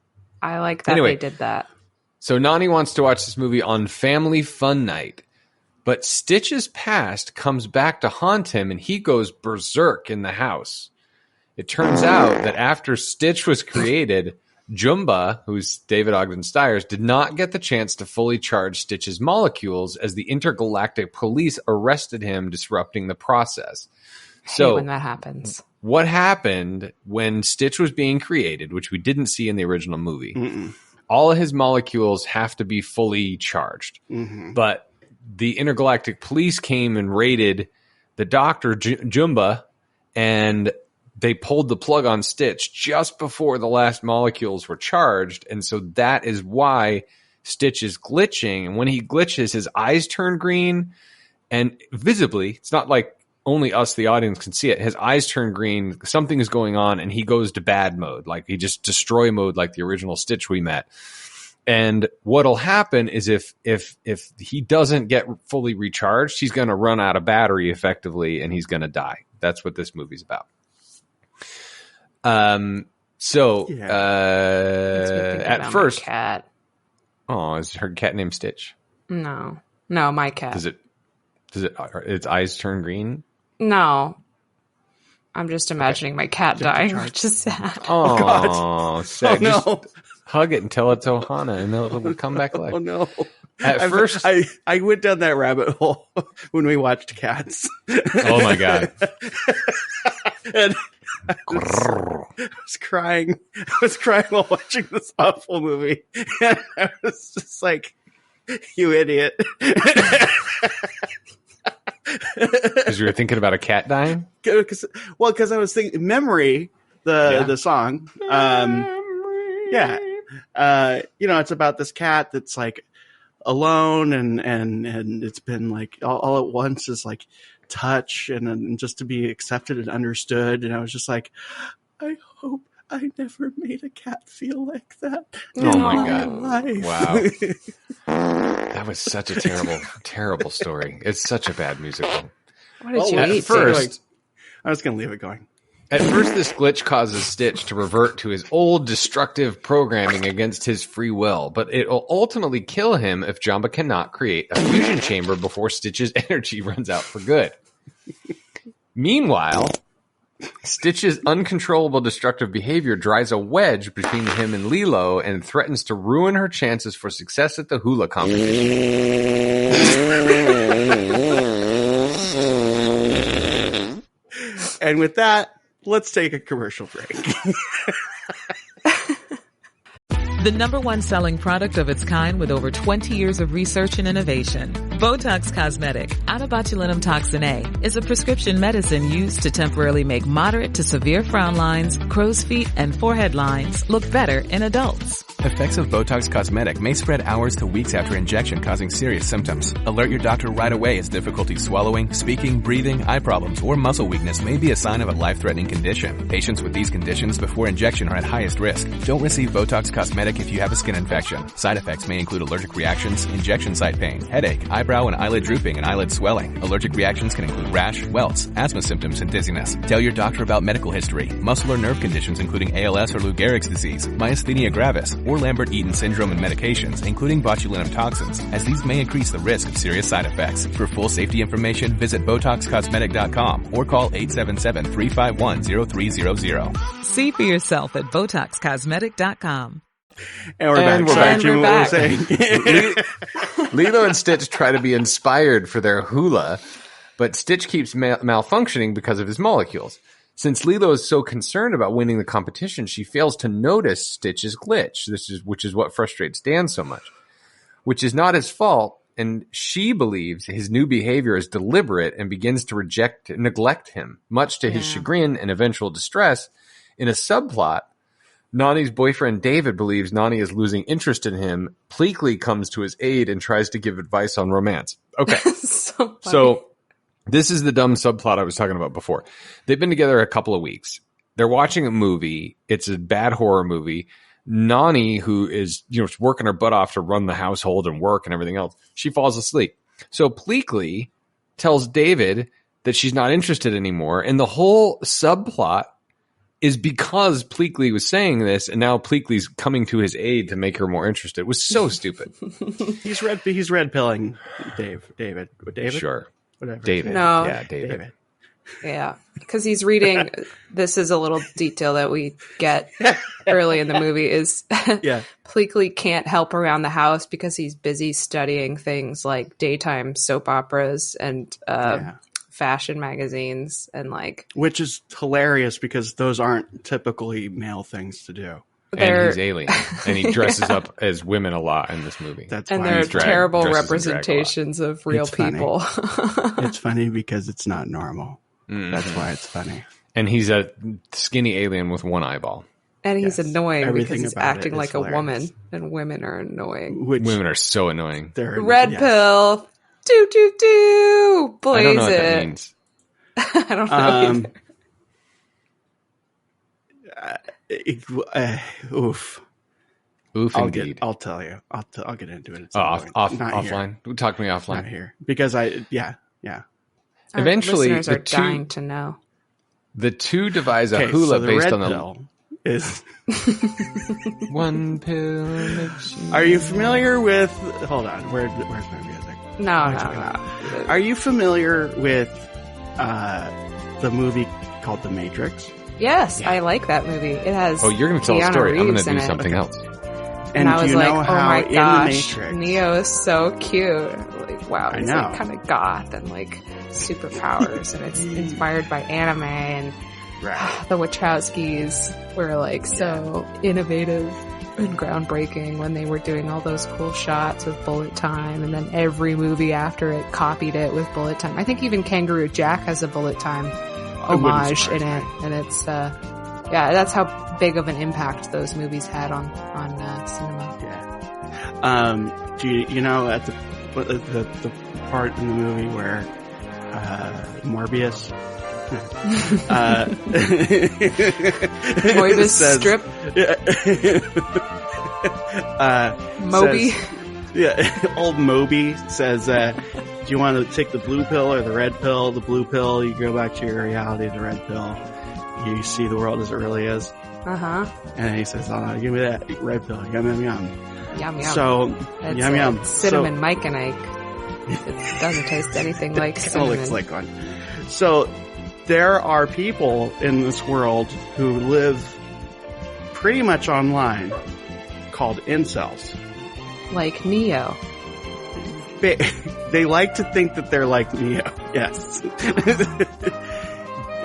Speaker 2: I like that they did that.
Speaker 7: So Nani wants to watch this movie on Family Fun Night. But Stitch's past comes back to haunt him, and he goes berserk in the house. It turns out that after Stitch was created, Jumba, who's David Ogden Stiers, did not get the chance to fully charge Stitch's molecules as the intergalactic police arrested him, disrupting the process. So
Speaker 2: when that happens.
Speaker 7: What happened when Stitch was being created, which we didn't see in the original movie, all of his molecules have to be fully charged. But the intergalactic police came and raided the doctor, Jumba, and they pulled the plug on Stitch just before the last molecules were charged. And so that is why Stitch is glitching. And when he glitches, his eyes turn green. And visibly, it's not like only us, the audience, can see it. His eyes turn green. Something is going on. And he goes to bad mode. Like he just destroy mode like the original Stitch we met. And what'll happen is if he doesn't get fully recharged, he's going to run out of battery effectively and he's going to die. That's what this movie's about. At first,
Speaker 2: cat.
Speaker 7: Oh, is her cat named Stitch?
Speaker 2: No, my cat.
Speaker 7: Does its eyes turn green?
Speaker 2: No, I'm just imagining my cat dying, which is sad.
Speaker 7: Oh,
Speaker 6: God.
Speaker 7: Sad.
Speaker 6: Oh, no.
Speaker 7: Just hug it and tell it to Ohana, and it'll come back alive.
Speaker 6: Oh no!
Speaker 7: At first,
Speaker 6: I went down that rabbit hole when we watched Cats.
Speaker 7: Oh my god!
Speaker 6: And I was crying. I was crying while watching this awful movie, and I was just like, "You idiot!"
Speaker 7: Because you were thinking about a cat dying.
Speaker 6: Because I was thinking "Memory," the song. Yeah. It's about this cat that's like alone and it's been like all at once is like touch and just to be accepted and understood. And I was just like, I hope I never made a cat feel like that.
Speaker 7: Oh my God.
Speaker 6: Life.
Speaker 7: Wow. That was such a terrible, terrible story. It's such a bad musical.
Speaker 2: What did you eat?
Speaker 6: First, I was going to leave it going.
Speaker 7: At first, this glitch causes Stitch to revert to his old destructive programming against his free will, but it will ultimately kill him if Jumba cannot create a fusion chamber before Stitch's energy runs out for good. Meanwhile, Stitch's uncontrollable destructive behavior drives a wedge between him and Lilo and threatens to ruin her chances for success at the hula competition.
Speaker 6: And with that, let's take a commercial break.
Speaker 9: The #1 selling product of its kind with over 20 years of research and innovation. Botox Cosmetic, out of botulinum toxin A, is a prescription medicine used to temporarily make moderate to severe frown lines, crow's feet, and forehead lines look better in adults.
Speaker 10: Effects of Botox Cosmetic may spread hours to weeks after injection, causing serious symptoms. Alert your doctor right away as difficulty swallowing, speaking, breathing, eye problems, or muscle weakness may be a sign of a life-threatening condition. Patients with these conditions before injection are at highest risk. Don't receive Botox Cosmetic if you have a skin infection. Side effects may include allergic reactions, injection site pain, headache, eyebrow and eyelid drooping, and eyelid swelling. Allergic reactions can include rash, welts, asthma symptoms, and dizziness. Tell your doctor about medical history, muscle or nerve conditions including ALS or Lou Gehrig's disease, myasthenia gravis, or Lambert-Eaton syndrome and medications, including botulinum toxins, as these may increase the risk of serious side effects. For full safety information, visit BotoxCosmetic.com or call 877-351-0300.
Speaker 9: See for yourself at BotoxCosmetic.com.
Speaker 6: And we're back. What was saying?
Speaker 7: Lilo and Stitch try to be inspired for their hula, but Stitch keeps malfunctioning because of his molecules. Since Lilo is so concerned about winning the competition, she fails to notice Stitch's glitch. Which is what frustrates Dan so much, which is not his fault. And she believes his new behavior is deliberate and begins to neglect him, much to his chagrin and eventual distress. In a subplot, Nani's boyfriend David believes Nani is losing interest in him. Pleakley comes to his aid and tries to give advice on romance. Okay. So this is the dumb subplot I was talking about before. They've been together a couple of weeks. They're watching a movie. It's a bad horror movie. Nani, who is, working her butt off to run the household and work and everything else, she falls asleep. So Pleakley tells David that she's not interested anymore. And the whole subplot is because Pleakley was saying this, and now Pleakley's coming to his aid to make her more interested. It was so stupid.
Speaker 6: He's red pilling David.
Speaker 7: Sure.
Speaker 6: Whatever.
Speaker 7: David.
Speaker 2: No.
Speaker 7: Yeah, David.
Speaker 2: Yeah, because he's reading. This is a little detail that we get early in the movie is Pleakley can't help around the house because he's busy studying things like daytime soap operas and fashion magazines and
Speaker 6: which is hilarious because those aren't typically male things to do.
Speaker 7: And he's alien, and he dresses up as women a lot in this movie.
Speaker 2: And they're terrible representations of real people.
Speaker 6: It's funny because it's not normal. That's why it's funny.
Speaker 7: And he's a skinny alien with one eyeball.
Speaker 2: And he's annoying because he's acting like a woman, and women are annoying.
Speaker 7: Women are so annoying.
Speaker 2: Red pill, do, blaze
Speaker 7: I don't know what
Speaker 2: it.
Speaker 7: that means.
Speaker 2: I don't know
Speaker 6: either.
Speaker 7: Oof, indeed.
Speaker 6: I'll tell you. I'll get into it.
Speaker 7: Offline. Talk to me offline.
Speaker 6: Not here because
Speaker 7: Eventually,
Speaker 2: listeners are dying to know.
Speaker 7: The two devise a hula based on the
Speaker 6: is
Speaker 7: one pill.
Speaker 6: Are you familiar with? Hold on. Where's my music?
Speaker 2: No.
Speaker 6: Are you familiar with the movie called The Matrix?
Speaker 2: Yes, I like that movie. It has.
Speaker 7: Oh, you're going to tell a story. I'm going to do something else.
Speaker 2: And I was like, oh my gosh,
Speaker 6: Matrix,
Speaker 2: Neo is so cute. Wow, he's
Speaker 6: like
Speaker 2: kind of goth and superpowers, and it's inspired by anime, and the Wachowskis were so innovative and groundbreaking when they were doing all those cool shots with bullet time, and then every movie after it copied it with bullet time. I think even Kangaroo Jack has a bullet time homage in it, and it's that's how big of an impact those movies had on cinema.
Speaker 6: Do you know at the part in the movie where Morbius
Speaker 2: Mobius
Speaker 6: says,
Speaker 2: strip Moby
Speaker 6: old Moby says do you want to take the blue pill or the red pill? The blue pill, you go back to your reality. The red pill, you see the world as it really is. And he says, give me that red pill. Yum yum. So
Speaker 2: it's
Speaker 6: yum.
Speaker 2: Cinnamon Mike and Ike. It doesn't taste anything like cinnamon.
Speaker 6: Looks like one. So there are people in this world who live pretty much online called incels.
Speaker 2: Like Neo.
Speaker 6: They like to think that they're like Neo. Yes.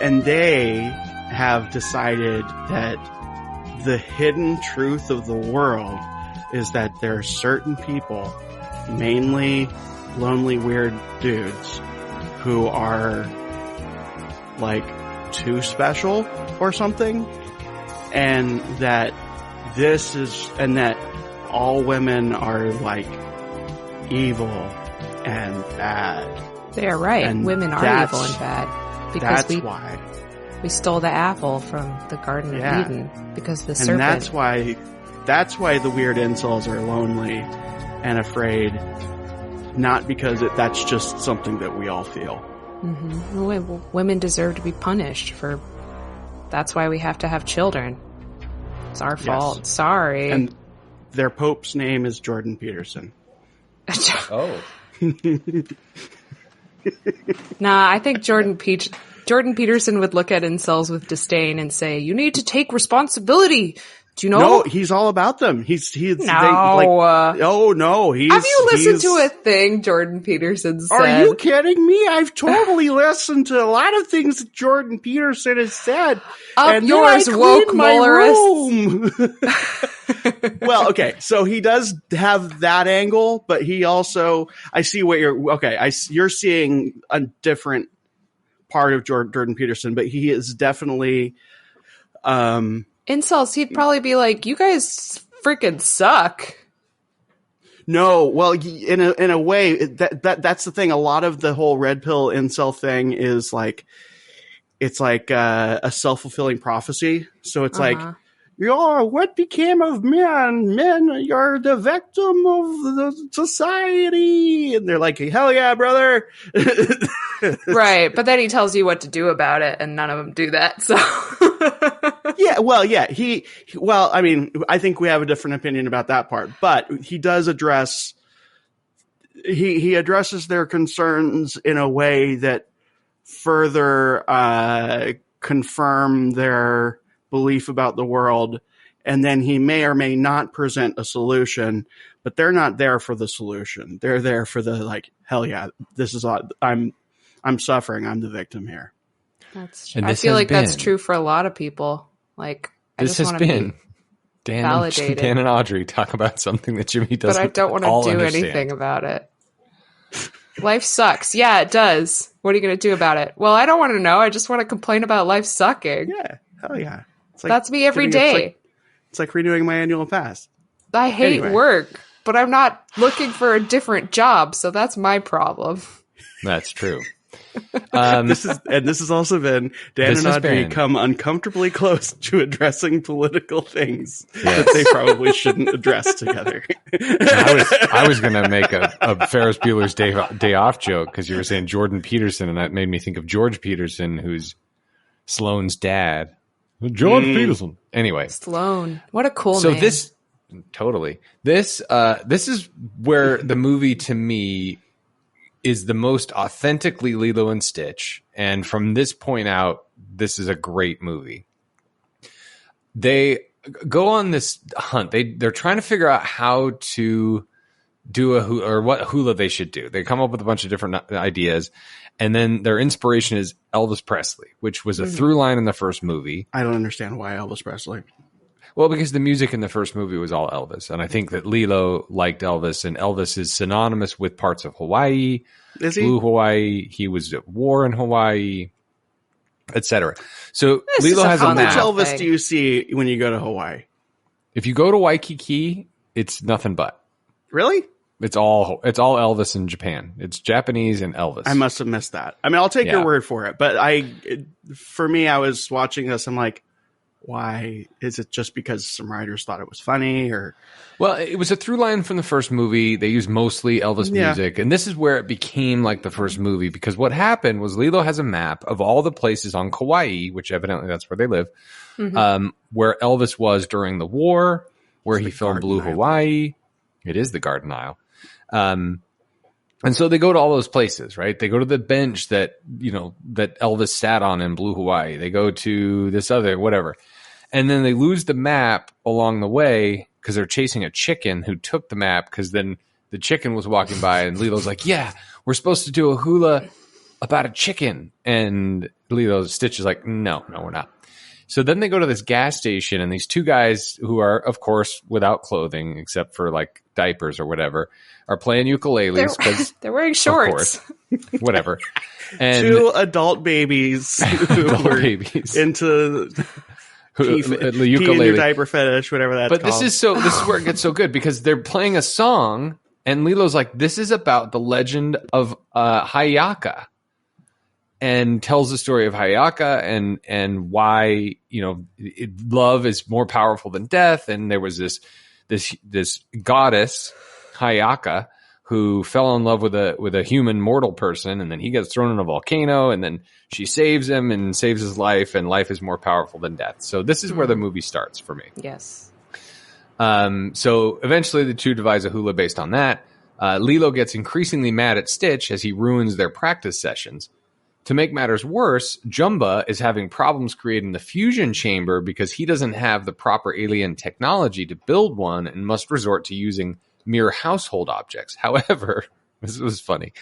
Speaker 6: And they have decided that the hidden truth of the world is that there are certain people, mainly lonely, weird dudes, who are too special or something, and that that all women are like evil and bad.
Speaker 2: They are right. And women are evil and bad because
Speaker 6: why
Speaker 2: we stole the apple from the Garden of Eden because the serpent.
Speaker 6: And that's why the weird incels are lonely and afraid, not because that's just something that we all feel.
Speaker 2: Mm-hmm. Women deserve to be punished for. That's why we have to have children. It's our fault. Yes. Sorry.
Speaker 6: And their Pope's name is Jordan Peterson.
Speaker 7: Oh.
Speaker 2: Nah, I think Jordan Peterson would look at incels with disdain and say, "You need to take responsibility." Do you know?
Speaker 6: No, he's all about them. Have you listened
Speaker 2: to a thing Jordan Peterson said?
Speaker 6: Are you kidding me? I've totally listened to a lot of things that Jordan Peterson has said.
Speaker 2: And yours, woke room.
Speaker 6: Well, okay, so he does have that angle, but he also, I see what you're seeing a different part of Jordan Peterson, but he is definitely,
Speaker 2: incels, he'd probably be like, "You guys freaking suck."
Speaker 6: No, well, in a way, that's the thing. A lot of the whole red pill incel thing is like, it's like a self-fulfilling prophecy. So it's like, what became of men? Men are the victim of the society. And they're like, hell yeah, brother.
Speaker 2: Right. But then he tells you what to do about it, and none of them do that. So.
Speaker 6: I mean, I think we have a different opinion about that part, but he does addresses their concerns in a way that further confirm their belief about the world. And then he may or may not present a solution, but they're not there for the solution. They're there for the like, hell yeah, this is, I'm suffering. I'm the victim here.
Speaker 2: I feel like that's true for a lot of people. Like,
Speaker 7: this has been Dan and Audrey talk about something that Jimmy doesn't.
Speaker 2: But I don't want to do anything about it. Life sucks. Yeah, it does. What are you going to do about it? Well, I don't want to know. I just want to complain about life sucking.
Speaker 6: Yeah, hell yeah.
Speaker 2: It's like, that's me every day.
Speaker 6: It's like renewing my annual pass.
Speaker 2: I hate work, but I'm not looking for a different job, so that's my problem.
Speaker 7: That's true.
Speaker 6: This has also been Dan and Audrey come uncomfortably close to addressing political things that they probably shouldn't address together.
Speaker 7: I was going to make a Ferris Bueller's Day Off joke because you were saying Jordan Peterson, and that made me think of George Peterson, who's Sloane's dad. George Peterson. Anyway,
Speaker 2: Sloane. What a cool name.
Speaker 7: So this is where the movie to me is the most authentically Lilo and Stitch. And from this point out, this is a great movie. They go on this hunt. They're trying to figure out how to do what hula they should do. They come up with a bunch of different ideas. And then their inspiration is Elvis Presley, which was a through line in the first movie.
Speaker 6: I don't understand why Elvis Presley.
Speaker 7: Well, because the music in the first movie was all Elvis. And I think that Lilo liked Elvis, and Elvis is synonymous with parts of Hawaii.
Speaker 6: Is he?
Speaker 7: Blue Hawaii. He was at war in Hawaii, etc. So Lilo has a map.
Speaker 6: How much Elvis do you see when you go to Hawaii?
Speaker 7: If you go to Waikiki, it's nothing but.
Speaker 6: Really?
Speaker 7: It's all Elvis in Japan. It's Japanese and Elvis.
Speaker 6: I must have missed that. I mean, I'll take your word for it. But I was watching this. I'm like, why? Is it just because some writers thought it was funny, or?
Speaker 7: Well, it was a through line from the first movie. They used mostly Elvis music, and this is where it became like the first movie, because what happened was Lilo has a map of all the places on Kauai, which evidently that's where they live, where Elvis was during the war, where he filmed Blue Hawaii. It is the Garden Isle. And so they go to all those places, right? They go to the bench that Elvis sat on in Blue Hawaii. They go to this other, whatever. And then they lose the map along the way because they're chasing a chicken who took the map, because then the chicken was walking by and Lilo's like, yeah, we're supposed to do a hula about a chicken. And Stitch is like, no, we're not. So then they go to this gas station, and these two guys who are, of course, without clothing except for like diapers or whatever, are playing ukuleles.
Speaker 2: They're wearing shorts.
Speaker 7: Of course. Whatever. And
Speaker 6: two adult babies who were into the ukulele, your diaper fetish, whatever that's called.
Speaker 7: But this is where it gets so good because they're playing a song, and Lilo's like, "This is about the legend of Hayaka," and tells the story of Hayaka and why love is more powerful than death. And there was this goddess Hayaka who fell in love with a human mortal person, and then he gets thrown in a volcano, and then she saves him and saves his life, and life is more powerful than death. So this is where the movie starts for me.
Speaker 2: Yes.
Speaker 7: So eventually the two devise a hula based on that. Lilo gets increasingly mad at Stitch as he ruins their practice sessions. To make matters worse, Jumba is having problems creating the fusion chamber because he doesn't have the proper alien technology to build one and must resort to using mere household objects. However, this was funny.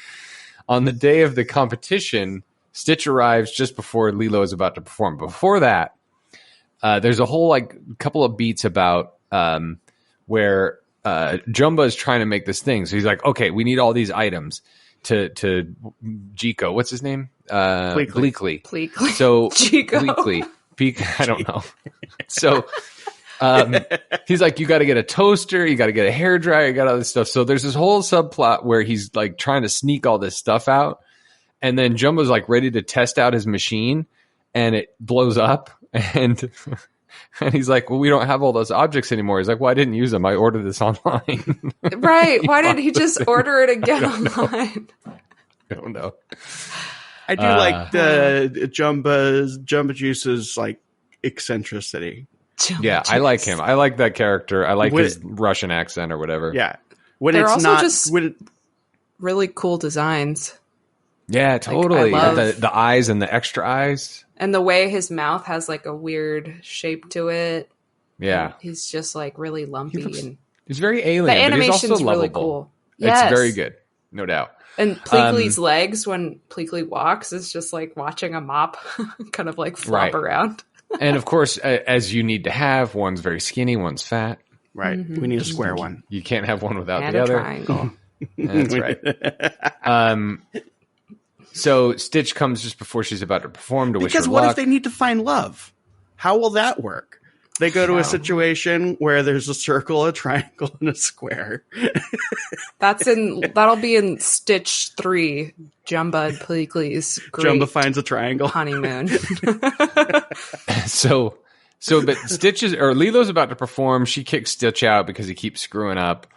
Speaker 7: On the day of the competition, Stitch arrives just before Lilo is about to perform. Before that, there's a whole couple of beats about where Jumba is trying to make this thing. So he's like, okay, we need all these items to Jico. What's his name? Bleakley. So Bleakley. I don't know. So he's like, you got to get a toaster, you got to get a hairdryer, you got all this stuff. So there's this whole subplot where he's like trying to sneak all this stuff out, and then Jumbo's like ready to test out his machine, and it blows up, and he's like, well, we don't have all those objects anymore. He's like, well, I didn't use them. I ordered this online.
Speaker 2: Right. Why didn't he just order it again online?
Speaker 7: I don't know.
Speaker 6: I do like the Jumba Juice's like eccentricity.
Speaker 7: Yeah, I like him. I like that character. I like his Russian accent or whatever.
Speaker 6: Yeah.
Speaker 2: They're also just really cool designs.
Speaker 7: Yeah, totally. The eyes and the extra eyes.
Speaker 2: And the way his mouth has like a weird shape to it.
Speaker 7: Yeah.
Speaker 2: And he's just like really lumpy.
Speaker 7: He's very alien.
Speaker 2: The animation's
Speaker 7: but he's also
Speaker 2: really
Speaker 7: lovable.
Speaker 2: cool. Yes.
Speaker 7: It's very good. No doubt.
Speaker 2: And Pleakley's legs, when Pleakley walks, is just like watching a mop kind of like flop around.
Speaker 7: And of course, as you need to have, one's very skinny, one's fat.
Speaker 6: Right. We need a square one.
Speaker 7: You can't have one without
Speaker 2: and
Speaker 7: the other.
Speaker 2: Triangle.
Speaker 7: That's right. So Stitch comes just before she's about to perform to wish her luck.
Speaker 6: Because what if they need to find love? How will that work? They go to a situation where there's a circle, a triangle, and a square.
Speaker 2: That'll be in Stitch 3, Jumba and Pleakley's great
Speaker 6: Jumba finds a triangle
Speaker 2: honeymoon.
Speaker 7: But Lilo's about to perform. She kicks Stitch out because he keeps screwing up.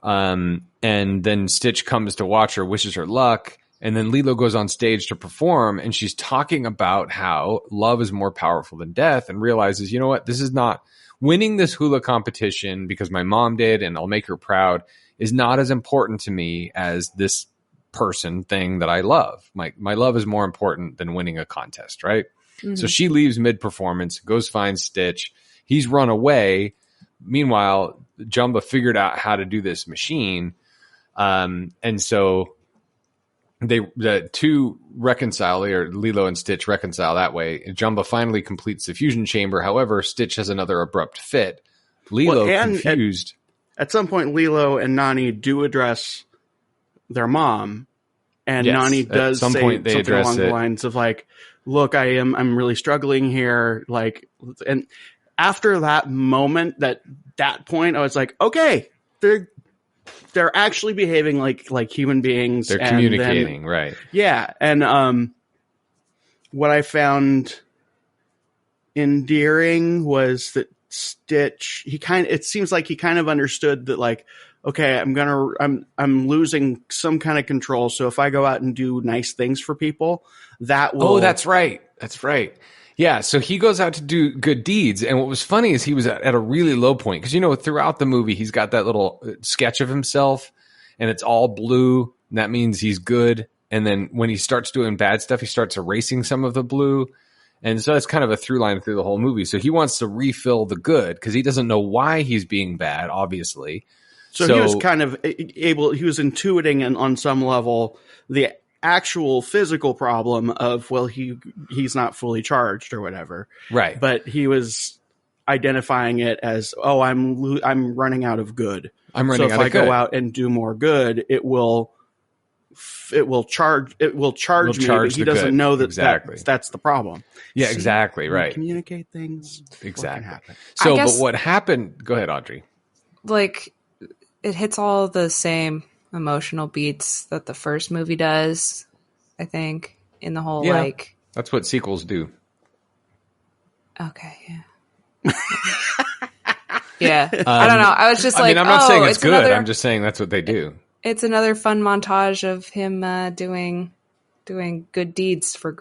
Speaker 7: And then Stitch comes to watch her, wishes her luck. And then Lilo goes on stage to perform, and she's talking about how love is more powerful than death, and realizes, you know what, this is not winning this hula competition because my mom did and I'll make her proud is not as important to me as this person thing that I love. My love is more important than winning a contest, right? Mm-hmm. So she leaves mid-performance, goes find Stitch. He's run away. Meanwhile, Jumba figured out how to do this machine. And so the two reconcile, or Lilo and Stitch reconcile that way. Jumba finally completes the fusion chamber. However, Stitch has another abrupt fit. Lilo confused.
Speaker 6: At some point, Lilo and Nani do address their mom, and yes, Nani does say something along the lines of like, "Look, I'm really struggling here." Like, and after that moment, that point, I was like, okay, they're actually behaving like human beings.
Speaker 7: They're communicating, right?
Speaker 6: Yeah, and what I found endearing was that Stitch, it seems like he kind of understood that, like, okay, I'm losing some kind of control. So if I go out and do nice things for people, that will.
Speaker 7: Oh, that's right. Yeah, so he goes out to do good deeds. And what was funny is he was at a really low point. Because, throughout the movie, he's got that little sketch of himself, and it's all blue. And that means he's good. And then when he starts doing bad stuff, he starts erasing some of the blue. And so that's kind of a through line through the whole movie. So he wants to refill the good because he doesn't know why he's being bad, obviously.
Speaker 6: So he was kind of he was intuiting on some level the actual physical problem of, well, he's not fully charged or whatever.
Speaker 7: Right.
Speaker 6: But he was identifying it as, oh, I'm running out of good.
Speaker 7: So if I
Speaker 6: go out and do more good, it will it will charge me, but he doesn't know that that's the problem.
Speaker 7: Yeah, exactly. Right.
Speaker 6: Communicate things.
Speaker 7: Exactly. So, but what happened? Go ahead, Audrey.
Speaker 2: Like, it hits all the same emotional beats that the first movie does, I think, in the whole, like...
Speaker 7: That's what sequels do.
Speaker 2: Okay, yeah. Yeah. I don't know. I was just like,
Speaker 7: I'm not saying it's good. I'm just saying that's what they do.
Speaker 2: It's another fun montage of him doing good deeds for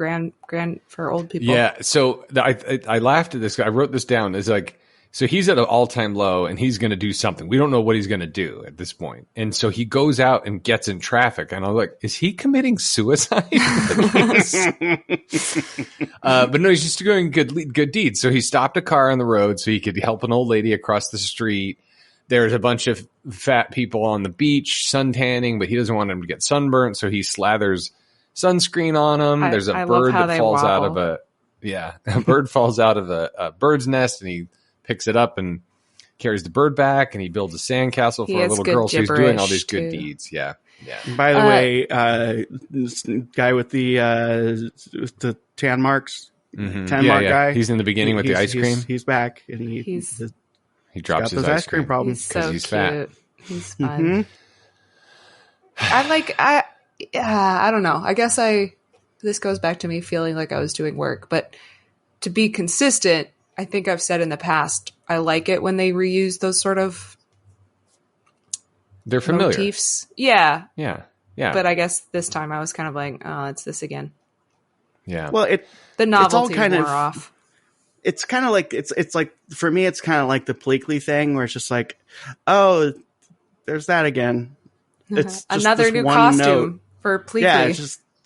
Speaker 2: for old people.
Speaker 7: Yeah. So I laughed at this. I wrote this down. It's like, so he's at an all-time low and he's going to do something. We don't know what he's going to do at this point. And so he goes out and gets in traffic. And I'm like, is he committing suicide? But no, he's just doing good deeds. So he stopped a car on the road so he could help an old lady across the street. There's a bunch of fat people on the beach suntanning, but he doesn't want them to get sunburnt. So he slathers sunscreen on them. There's a bird that falls out of a bird falls out of a bird's nest, and he picks it up and carries the bird back, and he builds a sandcastle for a little girl. So he's doing all these good deeds. Yeah. Yeah.
Speaker 6: By the way, this guy with the tan marks, guy.
Speaker 7: He's in the beginning with the ice cream.
Speaker 6: He's back, and
Speaker 7: he drops his
Speaker 6: ice cream problems
Speaker 2: because
Speaker 7: he's fat.
Speaker 2: He's fun. I don't know. I guess this goes back to me feeling like I was doing work, but to be consistent, I think I've said in the past, I like it when they reuse those sort of
Speaker 7: they're familiar
Speaker 2: motifs. Yeah.
Speaker 7: Yeah.
Speaker 2: But I guess this time I was kind of like, oh, it's this again.
Speaker 7: Yeah.
Speaker 6: Well,
Speaker 2: the novelty wore off.
Speaker 6: It's kind of like it's like for me, it's kind of like the Pleakley thing where it's just like, oh, there's that again. It's just
Speaker 2: another new costume for Pleakley.
Speaker 6: Yeah,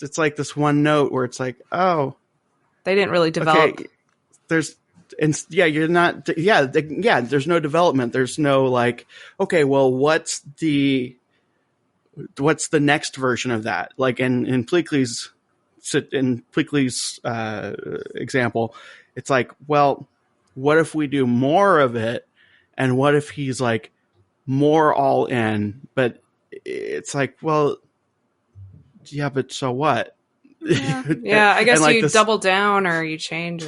Speaker 6: it's like this one note where it's like, oh,
Speaker 2: they didn't really develop.
Speaker 6: Okay, you're not. There's no development. There's no like, okay, well, what's the next version of that? Like in Pleakley's example, it's like, well, what if we do more of it? And what if he's like more all in? But it's like, well, yeah, but so what?
Speaker 2: Yeah, I guess you double down or you change.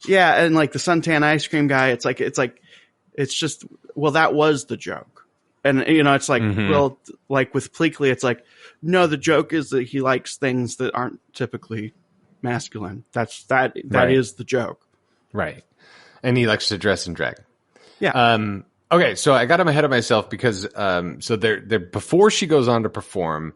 Speaker 6: Yeah, and like the suntan ice cream guy, it's just, well, that was the joke. And, it's like, well, like with Pleakley, it's like, no, the joke is that he likes things that aren't typically masculine. That is the joke.
Speaker 7: Right. And he likes to dress in drag.
Speaker 6: Yeah.
Speaker 7: Okay, so I got him ahead of myself because so they're before she goes on to perform,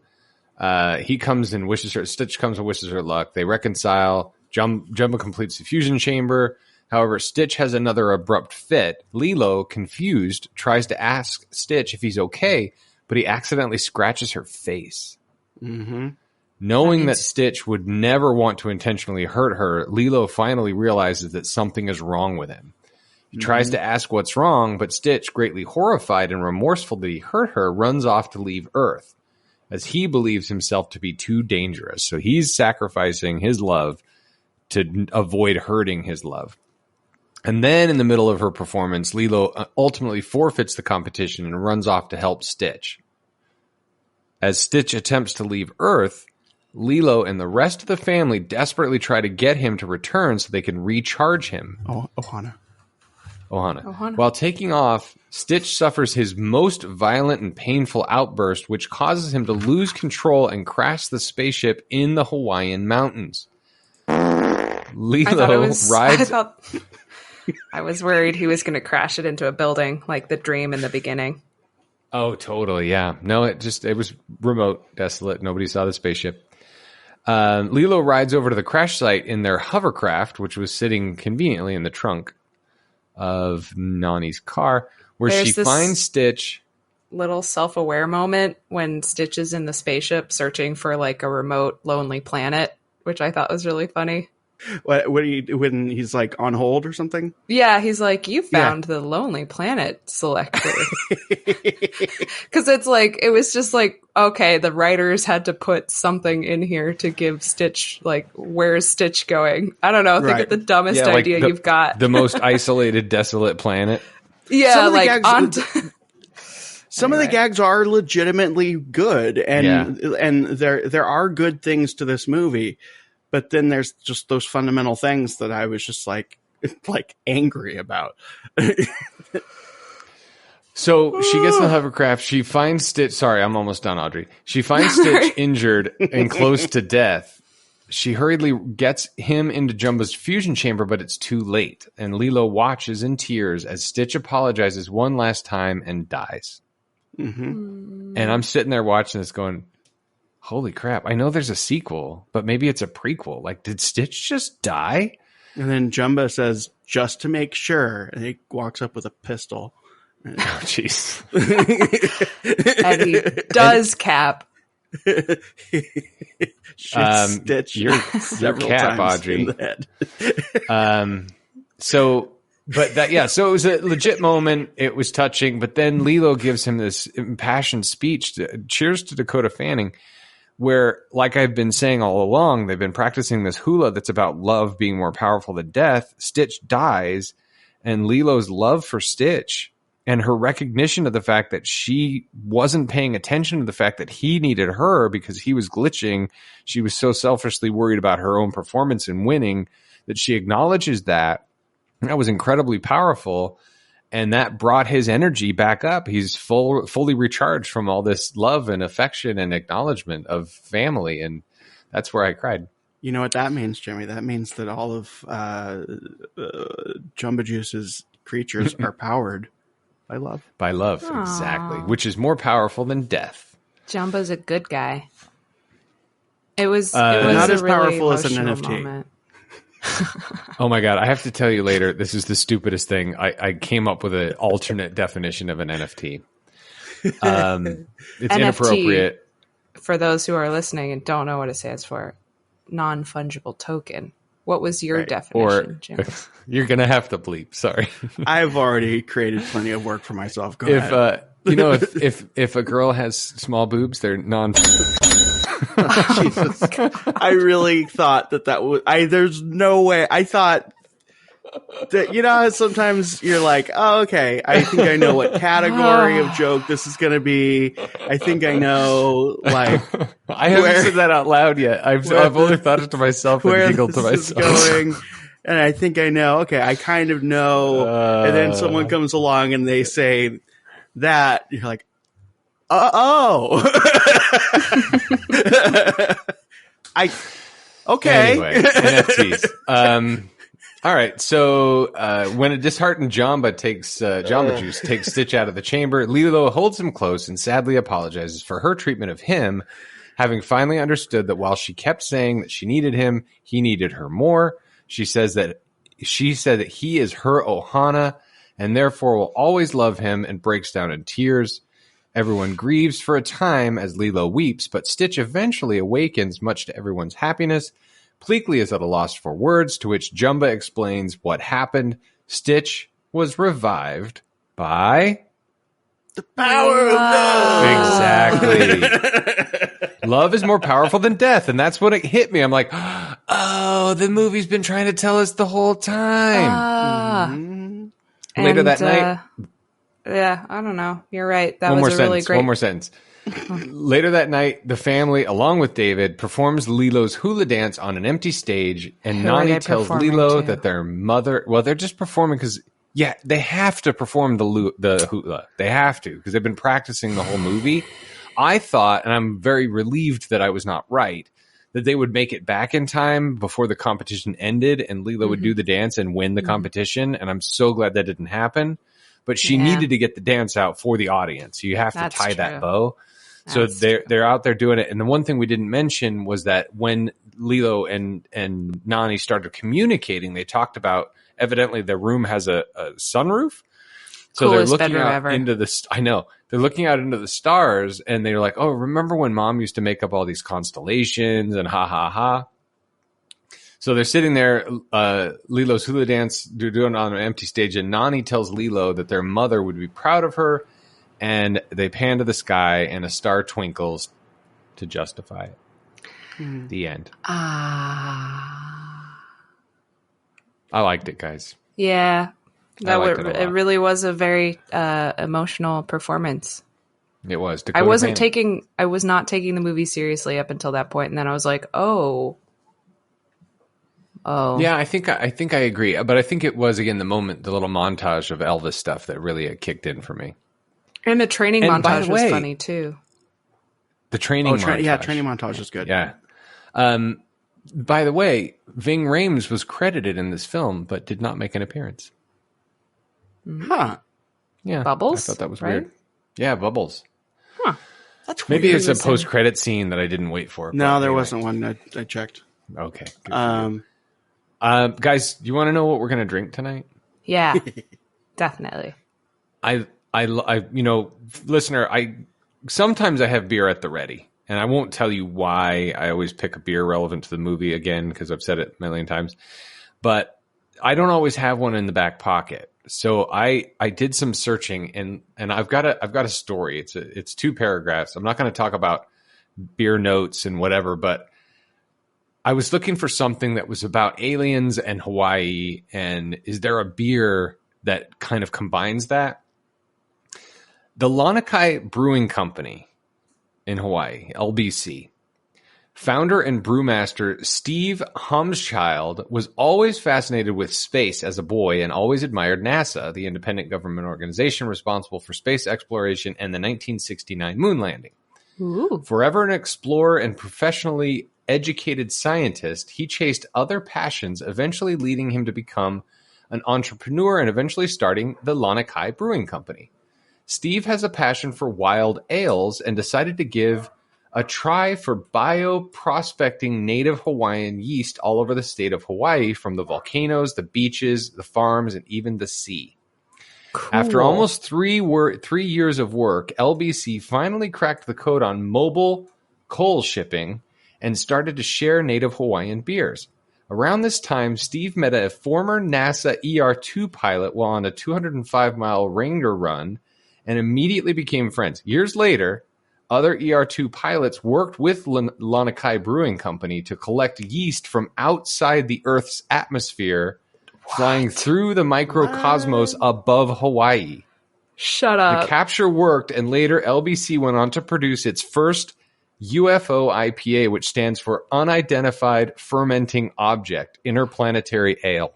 Speaker 7: he comes and wishes her, Stitch comes and wishes her luck. They reconcile. Jumbo completes the fusion chamber. However, Stitch has another abrupt fit. Lilo, confused, tries to ask Stitch if he's okay, but he accidentally scratches her face.
Speaker 6: Mm-hmm.
Speaker 7: Knowing that Stitch would never want to intentionally hurt her, Lilo finally realizes that something is wrong with him. He tries to ask what's wrong, but Stitch, greatly horrified and remorseful that he hurt her, runs off to leave Earth, as he believes himself to be too dangerous. So he's sacrificing his love to avoid hurting his love. And then in the middle of her performance, Lilo ultimately forfeits the competition and runs off to help Stitch. As Stitch attempts to leave Earth, Lilo and the rest of the family desperately try to get him to return so they can recharge him.
Speaker 6: Ohana.
Speaker 7: While taking off, Stitch suffers his most violent and painful outburst, which causes him to lose control and crash the spaceship in the Hawaiian mountains. Lilo rides...
Speaker 2: I was worried he was going to crash it into a building, like the dream in the beginning.
Speaker 7: Oh, totally, yeah. No, it was remote, desolate. Nobody saw the spaceship. Lilo rides over to the crash site in their hovercraft, which was sitting conveniently in the trunk of Nani's car, where she finds Stitch.
Speaker 2: Little self-aware moment when Stitch is in the spaceship searching for like a remote, lonely planet, which I thought was really funny.
Speaker 6: When he's like on hold or something?
Speaker 2: Yeah, he's like, you found the lonely planet selector. Because it was just like, okay, the writers had to put something in here to give Stitch, like, where's Stitch going? I don't know, think of the dumbest idea you've got.
Speaker 7: The most isolated, desolate planet.
Speaker 2: Yeah, like,
Speaker 6: Some of the gags are legitimately good, and there are good things to this movie, but then there's just those fundamental things that I was just like angry about.
Speaker 7: So she gets the hovercraft. She finds Stitch. Sorry, I'm almost done, Audrey. She finds Stitch injured and close to death. She hurriedly gets him into Jumba's fusion chamber, but it's too late. And Lilo watches in tears as Stitch apologizes one last time and dies. Mm-hmm. And I'm sitting there watching this going, holy crap. I know there's a sequel, but maybe it's a prequel. Like, did Stitch just die?
Speaker 6: And then Jumba says, just to make sure. And he walks up with a pistol.
Speaker 7: Oh, jeez.
Speaker 2: And he does Cap.
Speaker 6: Stitch
Speaker 7: your Cap, Audrey.
Speaker 6: In the head.
Speaker 7: So it was a legit moment. It was touching, but then Lilo gives him this impassioned speech. Cheers to Dakota Fanning, where, like I've been saying all along, they've been practicing this hula that's about love being more powerful than death. Stitch dies, and Lilo's love for Stitch and her recognition of the fact that she wasn't paying attention to the fact that he needed her because he was glitching. She was so selfishly worried about her own performance and winning that she acknowledges that. That was incredibly powerful. And that brought his energy back up. He's fully recharged from all this love and affection and acknowledgement of family. And that's where I cried.
Speaker 6: You know what that means, Jimmy? That means that all of Jumba Juice's creatures are powered by love.
Speaker 7: By love, Aww. Exactly. Which is more powerful than death.
Speaker 2: Jumba's a good guy. It was
Speaker 6: not as
Speaker 2: really
Speaker 6: powerful as an NFT.
Speaker 2: Moment.
Speaker 7: Oh my God. I have to tell you later, this is the stupidest thing. I came up with an alternate definition of an NFT. It's NFT, inappropriate.
Speaker 2: For those who are listening and don't know what it stands for, non-fungible token. What was your definition, Jim?
Speaker 7: You're going to have to bleep. Sorry.
Speaker 6: I've already created plenty of work for myself. Go ahead.
Speaker 7: If a girl has small boobs, they're non.
Speaker 6: Jesus. I really thought that was. There's no way. I thought that, you know how sometimes you're like, oh, okay, I think I know what category of joke this is going to be. I think I know, like.
Speaker 7: I haven't said that out loud yet. I've only thought it to myself and giggled to myself.
Speaker 6: Going, and I think I know. Okay, I kind of know. And then someone comes along and they say that. You're like, oh. Okay.
Speaker 7: Anyway, NFTs. All right. So when a disheartened Jumba Juice takes Stitch out of the chamber, Lilo holds him close and sadly apologizes for her treatment of him, having finally understood that while she kept saying that she needed him, he needed her more. She said that he is her Ohana and therefore will always love him, and breaks down in tears. Everyone grieves for a time as Lilo weeps, but Stitch eventually awakens, much to everyone's happiness. Pleakley is at a loss for words, to which Jumba explains what happened. Stitch was revived by
Speaker 6: the power of love.
Speaker 7: Exactly. Love is more powerful than death, and that's when it hit me. I'm like, oh, the movie's been trying to tell us the whole time. Mm-hmm. Later that night.
Speaker 2: Yeah, I don't know. You're right. That was a really great.
Speaker 7: One more sentence. Later that night, the family, along with David, performs Lilo's hula dance on an empty stage, and Nani tells Lilo that their mother. Well, they're just performing because, they have to perform the hula. They have to because they've been practicing the whole movie. I thought, and I'm very relieved that I was not right, that they would make it back in time before the competition ended, and Lilo would do the dance and win the competition. And I'm so glad that didn't happen. But she needed to get the dance out for the audience. You have to tie that bow. So they're out there doing it. And the one thing we didn't mention was that when Lilo and Nani started communicating, they talked about evidently their room has a sunroof. So they're looking out into the I know. They're looking out into the stars, and they're like, "Oh, remember when Mom used to make up all these constellations and ha ha ha." So they're sitting there, Lilo's hula dance, they're doing it on an empty stage, and Nani tells Lilo that their mother would be proud of her, and they pan to the sky, and a star twinkles to justify it. The end. I liked it, guys.
Speaker 2: Yeah. It really was a very emotional performance.
Speaker 7: It was.
Speaker 2: I was not taking the movie seriously up until that point, and then I was like, oh.
Speaker 7: Yeah, I think I agree, but I think it was again the little montage of Elvis stuff that really kicked in for me.
Speaker 2: And the training montage was funny too.
Speaker 7: The training montage.
Speaker 6: Yeah, training montage is good.
Speaker 7: Yeah. By the way, Ving Rhames was credited in this film, but did not make an appearance.
Speaker 6: Huh.
Speaker 7: Yeah.
Speaker 2: Bubbles?
Speaker 7: I thought that was weird. Yeah, Bubbles.
Speaker 2: Huh.
Speaker 6: That's
Speaker 7: Maybe it's a post-credit scene that I didn't wait for.
Speaker 6: No, there wasn't one. I checked.
Speaker 7: Okay. Guys, you want to know what we're going to drink tonight?
Speaker 2: Yeah, definitely.
Speaker 7: Listener, sometimes I have beer at the ready, and I won't tell you why I always pick a beer relevant to the movie again, because I've said it a million times, but I don't always have one in the back pocket. So I did some searching, and I've got a story. It's 2 paragraphs. I'm not going to talk about beer notes and whatever, but I was looking for something that was about aliens and Hawaii, and is there a beer that kind of combines that? The Lanakai Brewing Company in Hawaii, LBC, founder and brewmaster Steve Humschild was always fascinated with space as a boy and always admired NASA, the independent government organization responsible for space exploration and the 1969 moon landing.
Speaker 2: Ooh.
Speaker 7: Forever an explorer and professionally educated scientist, he chased other passions, eventually leading him to become an entrepreneur and eventually starting the Lanakai Brewing Company. Steve has a passion for wild ales and decided to give a try for bio-prospecting native Hawaiian yeast all over the state of Hawaii, from the volcanoes, the beaches, the farms, and even the sea. Cool. After almost 3 years of work, LBC finally cracked the code on mobile coal shipping and started to share native Hawaiian beers. Around this time, Steve met a former NASA ER-2 pilot while on a 205-mile Ranger run and immediately became friends. Years later, other ER-2 pilots worked with Lanakai Brewing Company to collect yeast from outside the Earth's atmosphere, flying through the microcosmos above Hawaii.
Speaker 2: Shut up.
Speaker 7: The capture worked, and later LBC went on to produce its first UFO IPA, which stands for Unidentified Fermenting Object, Interplanetary Ale.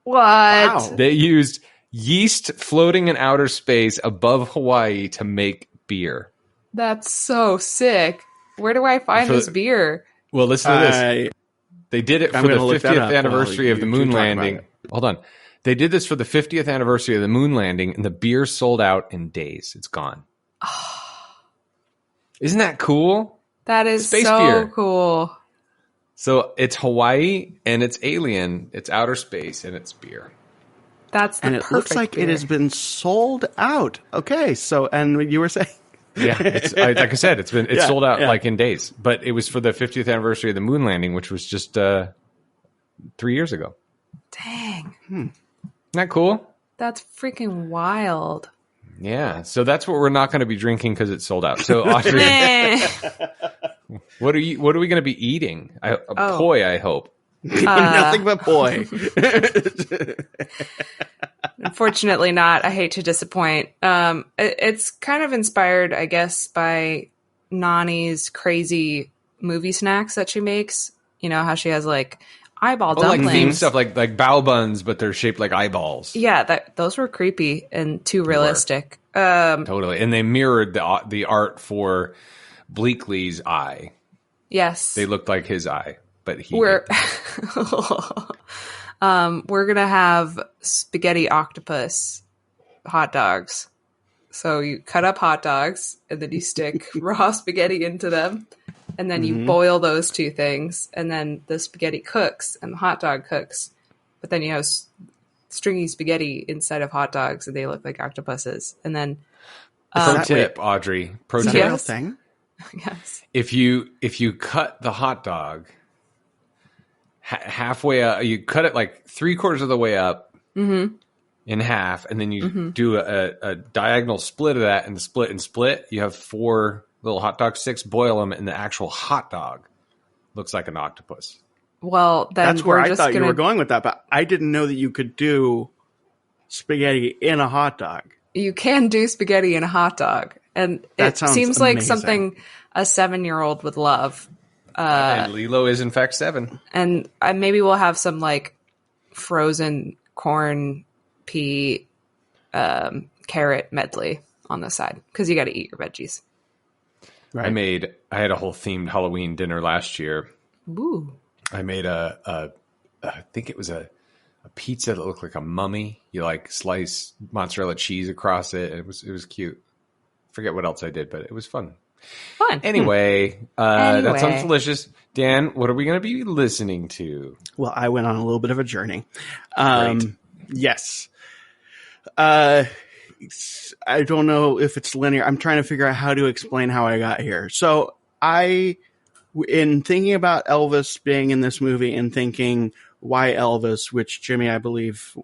Speaker 2: What?
Speaker 6: Wow.
Speaker 7: They used yeast floating in outer space above Hawaii to make beer.
Speaker 2: That's so sick. Where do I find this beer?
Speaker 7: Well, listen to this. They did it for the 50th anniversary of the moon landing. Hold on. They did this for the 50th anniversary of the moon landing, and the beer sold out in days. It's gone. Isn't that cool?
Speaker 2: That is
Speaker 7: Space
Speaker 2: so
Speaker 7: beer.
Speaker 2: Cool.
Speaker 7: So it's Hawaii, and it's alien, it's outer space, and it's beer.
Speaker 2: That's the
Speaker 6: and it
Speaker 2: perfect
Speaker 6: looks like
Speaker 2: beer.
Speaker 6: it has been sold out. Okay, so and you were saying,
Speaker 7: yeah, like I said, it's sold out like in days. But it was for the 50th anniversary of the moon landing, which was just 3 years ago.
Speaker 2: Dang,
Speaker 7: Isn't that cool?
Speaker 2: that's freaking wild.
Speaker 7: Yeah, so that's what we're not going to be drinking because it's sold out. So, Audrey, what are we going to be eating? Poi, I hope.
Speaker 6: Nothing but poi.
Speaker 2: Unfortunately not. I hate to disappoint. It's kind of inspired, I guess, by Nani's crazy movie snacks that she makes. You know how she has like eyeball dumplings.
Speaker 7: Like theme stuff, like bao buns, but they're shaped like eyeballs.
Speaker 2: Yeah, those were creepy and too realistic.
Speaker 7: Totally, and they mirrored the art for Bleakley's eye.
Speaker 2: Yes,
Speaker 7: they looked like his eye, but
Speaker 2: we're gonna have spaghetti octopus hot dogs. So you cut up hot dogs and then you stick raw spaghetti into them. And then you boil those two things, and then the spaghetti cooks and the hot dog cooks. But then you have stringy spaghetti inside of hot dogs, and they look like octopuses. And then
Speaker 7: pro tip, Audrey. Pro tip.
Speaker 6: Real thing.
Speaker 2: Yes.
Speaker 7: If you cut the hot dog halfway up, you cut it like 3/4 of the way up in half, and then you do a diagonal split of that, and split. You have 4 little hot dog sticks, boil them, and the actual hot dog looks like an octopus.
Speaker 2: Well, then
Speaker 6: that's where I thought you were going with that, but I didn't know that you could do spaghetti in a hot dog.
Speaker 2: You can do spaghetti in a hot dog, And it seems like something a 7-year-old would love.
Speaker 7: And Lilo is in fact 7.
Speaker 2: And maybe we'll have some like frozen corn pea carrot medley on the side because you got to eat your veggies.
Speaker 7: Right. I had a whole themed Halloween dinner last year.
Speaker 2: Ooh.
Speaker 7: I made I think it was a pizza that looked like a mummy. You like slice mozzarella cheese across it. It was cute. Forget what else I did, but it was fun. Anyway, that sounds delicious. Dan, what are we going to be listening to?
Speaker 6: Well, I went on a little bit of a journey. Yes. I don't know if it's linear. I'm trying to figure out how to explain how I got here. So in thinking about Elvis being in this movie and thinking why Elvis, which Jimmy, I believe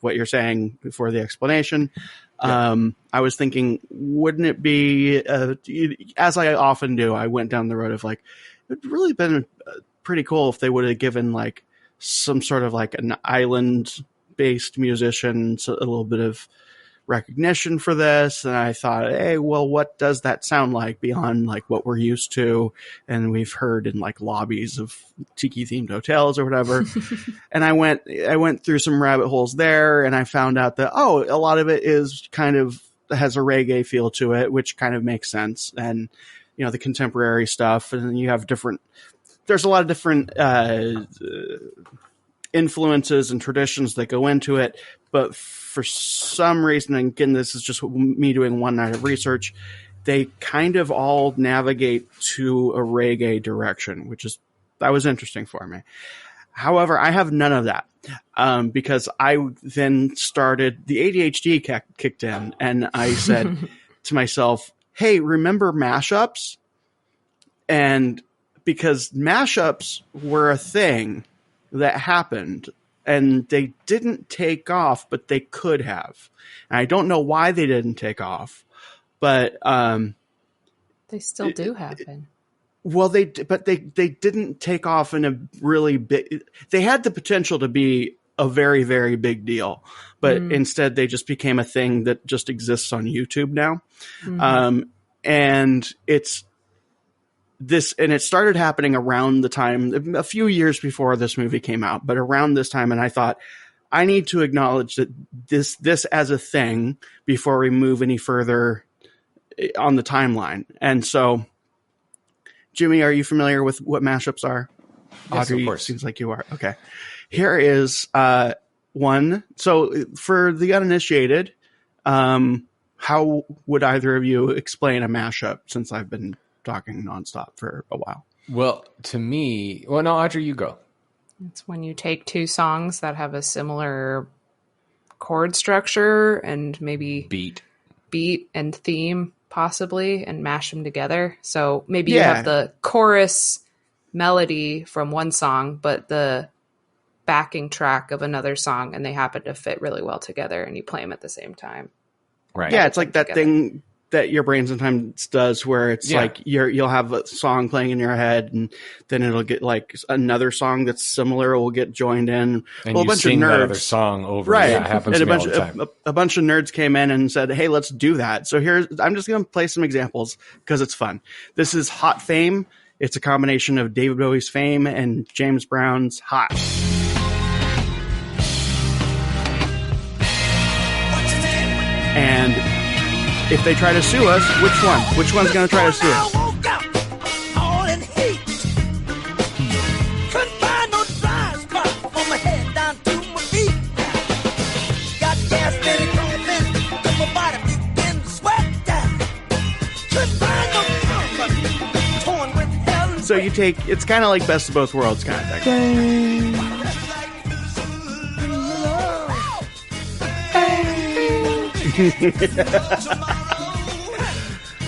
Speaker 6: what you're saying before the explanation, I was thinking, wouldn't it be, as I often do, I went down the road of like, it'd really been pretty cool if they would have given like some sort of like an island based musician a little bit of recognition for this. And I thought, hey, well, what does that sound like beyond like what we're used to and we've heard in like lobbies of tiki themed hotels or whatever. And I went through some rabbit holes there and I found out that, a lot of it is kind of has a reggae feel to it, which kind of makes sense. And, you know, the contemporary stuff, and you have there's a lot of different influences and traditions that go into it. But for some reason, and again, this is just me doing one night of research, they kind of all navigate to a reggae direction, that was interesting for me. However, I have none of that because I then started, the ADHD kicked in, and I said to myself, hey, remember mashups? And because mashups were a thing that happened, and they didn't take off, but they could have. And I don't know why they didn't take off, but
Speaker 2: they still do happen.
Speaker 6: Well, they didn't take off in a really big. They had the potential to be a very, very big deal, but instead they just became a thing that just exists on YouTube now. And it started happening around the time, a few years before this movie came out, but around this time. And I thought, I need to acknowledge that this as a thing before we move any further on the timeline. And so, Jimmy, are you familiar with what mashups are?
Speaker 7: Yes,
Speaker 6: Audrey,
Speaker 7: of course.
Speaker 6: Seems like you are. Okay. Here is one. So for the uninitiated, how would either of you explain a mashup, since I've been talking nonstop for a while?
Speaker 7: Well, to me, no, Audrey, you go.
Speaker 2: It's when you take two songs that have a similar chord structure and maybe beat and theme possibly, and mash them together. So maybe you have the chorus melody from one song, but the backing track of another song, and they happen to fit really well together, and you play them at the same time.
Speaker 7: Right.
Speaker 6: Yeah, it's like that thing that your brain sometimes does where it's like you'll have a song playing in your head, and then it'll get like another song that's similar will get joined in.
Speaker 7: And a bunch of nerds, that other song over.
Speaker 6: Right.
Speaker 7: Yeah, it happens
Speaker 6: and
Speaker 7: to me all the time.
Speaker 6: A bunch of nerds came in and said, hey, let's do that. So I'm just going to play some examples because it's fun. This is Hot Fame. It's a combination of David Bowie's Fame and James Brown's Hot. And if they try to sue us, which one? Which one's going to try to sue us? So you take, it's kind of like Best of Both Worlds kind of thing.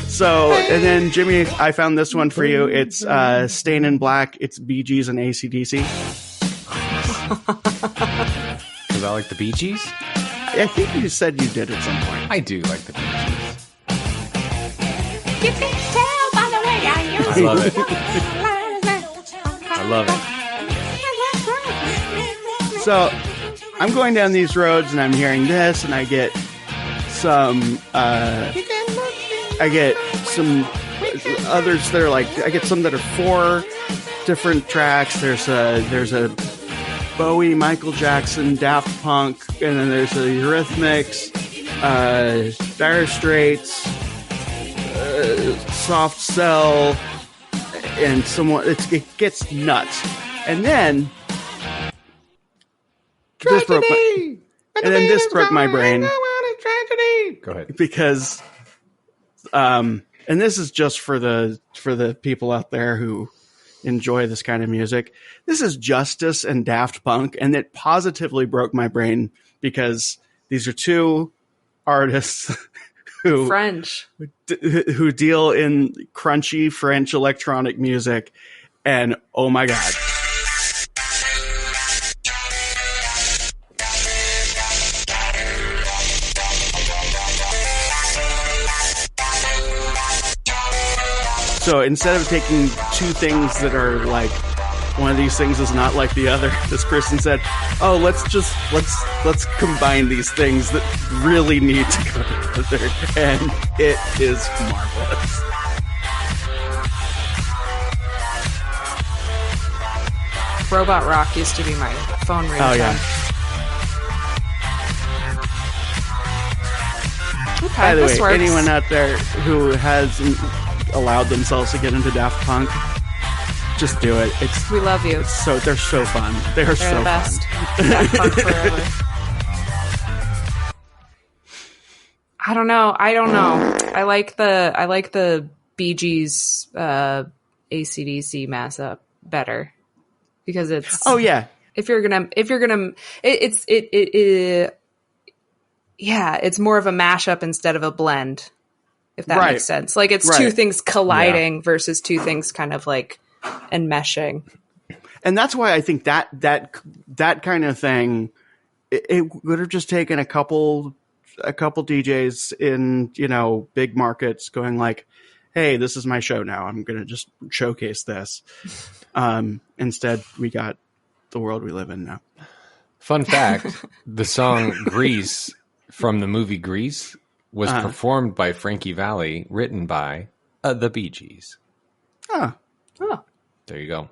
Speaker 6: So, and then Jimmy, I found this one for you. It's Stayin' in Black. It's Bee Gees and AC/DC.
Speaker 7: Because I like the Bee Gees?
Speaker 6: I think you said you did at some point.
Speaker 7: I do like the Bee Gees.
Speaker 2: You can tell by the way I use
Speaker 7: I love it. I love it.
Speaker 6: So, I'm going down these roads and I'm hearing this and I get some, I get some others that are like, I get some that are 4 different tracks. There's a Bowie, Michael Jackson, Daft Punk, and then there's the Eurythmics, Dire Straits, Soft Cell, and it gets nuts. And then this broke my brain.
Speaker 7: Go ahead.
Speaker 6: Because and this is just for the people out there who enjoy this kind of music. This is Justice and Daft Punk, and it positively broke my brain because these are 2 artists who deal in crunchy French electronic music, and oh my god. So instead of taking 2 things that are like, one of these things is not like the other, this person said, oh, let's combine these things that really need to go together. And it is marvelous.
Speaker 2: Robot Rock used to be my phone ringtone.
Speaker 6: Oh, yeah.
Speaker 2: Okay,
Speaker 6: by the way,
Speaker 2: works.
Speaker 6: Anyone out there who has allowed themselves to get into Daft Punk, just do it.
Speaker 2: We love you.
Speaker 6: They're so fun. They're so
Speaker 2: the best.
Speaker 6: fun.
Speaker 2: Daft Punk forever. I don't know. I like the Bee Gees AC/DC mashup better because it's.
Speaker 6: Oh yeah.
Speaker 2: It's more of a mashup instead of a blend. If that makes sense. Like it's 2 things colliding versus 2 things kind of like enmeshing.
Speaker 6: And that's why I think that kind of thing, it would have just taken a couple DJs in, big markets going like, hey, this is my show now. I'm going to just showcase this. Instead, we got the world we live in now.
Speaker 7: Fun fact, the song Grease from the movie Grease was performed by Frankie Valli, written by the Bee Gees.
Speaker 6: Oh.
Speaker 7: There you go.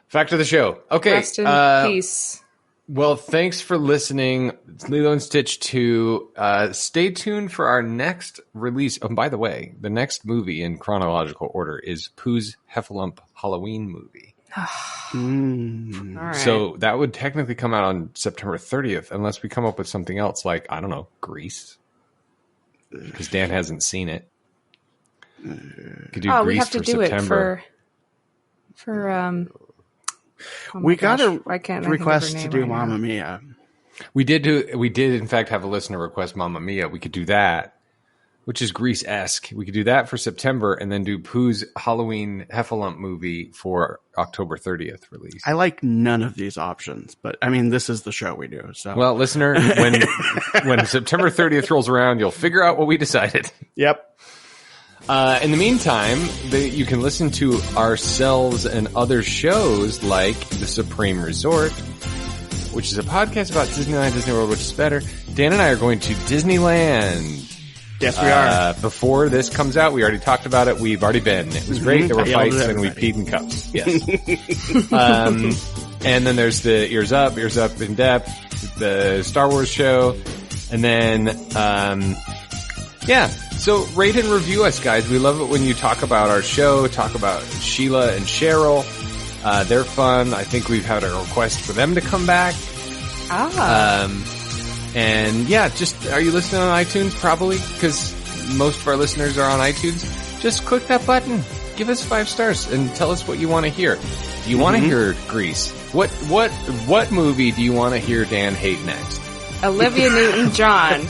Speaker 7: Fact of the show. Okay.
Speaker 2: Rest in peace.
Speaker 7: Well, thanks for listening. It's Lilo and Stitch 2. Stay tuned for our next release. Oh, by the way, the next movie in chronological order is Pooh's Heffalump Halloween movie.
Speaker 2: All right.
Speaker 7: So that would technically come out on September 30th, unless we come up with something else like, I don't know, Grease. Because Dan hasn't seen it. Could do Grease
Speaker 2: we have to do
Speaker 7: September.
Speaker 2: it for
Speaker 6: we got a request to do Mamma Mia.
Speaker 7: We did in fact have a listener request Mamma Mia. We could do that, which is Grease-esque. We could do that for September and then do Pooh's Halloween Heffalump movie for October 30th release.
Speaker 6: I like none of these options, but I mean, this is the show we do. So,
Speaker 7: well, listener, when September 30th rolls around, you'll figure out what we decided.
Speaker 6: Yep.
Speaker 7: In the meantime, you can listen to ourselves and other shows like The Supreme Resort, which is a podcast about Disneyland, Disney World, which is better. Dan and I are going to Disneyland.
Speaker 6: Yes, we are.
Speaker 7: Before this comes out, we already talked about it. We've already been. It was great. There were fights, and we peed in cups. Yes. And then there's the Ears Up in Depth, the Star Wars show, and then So rate and review us, guys. We love it when you talk about our show, talk about Sheila and Cheryl. They're fun. I think we've had a request for them to come back. And yeah, just, are you listening on iTunes? Probably, because most of our listeners are on iTunes. Just click that button. Give us 5 stars and tell us what you want to hear. Do you want to hear Grease? What movie do you want to hear Dan hate next?
Speaker 2: Olivia Newton-John.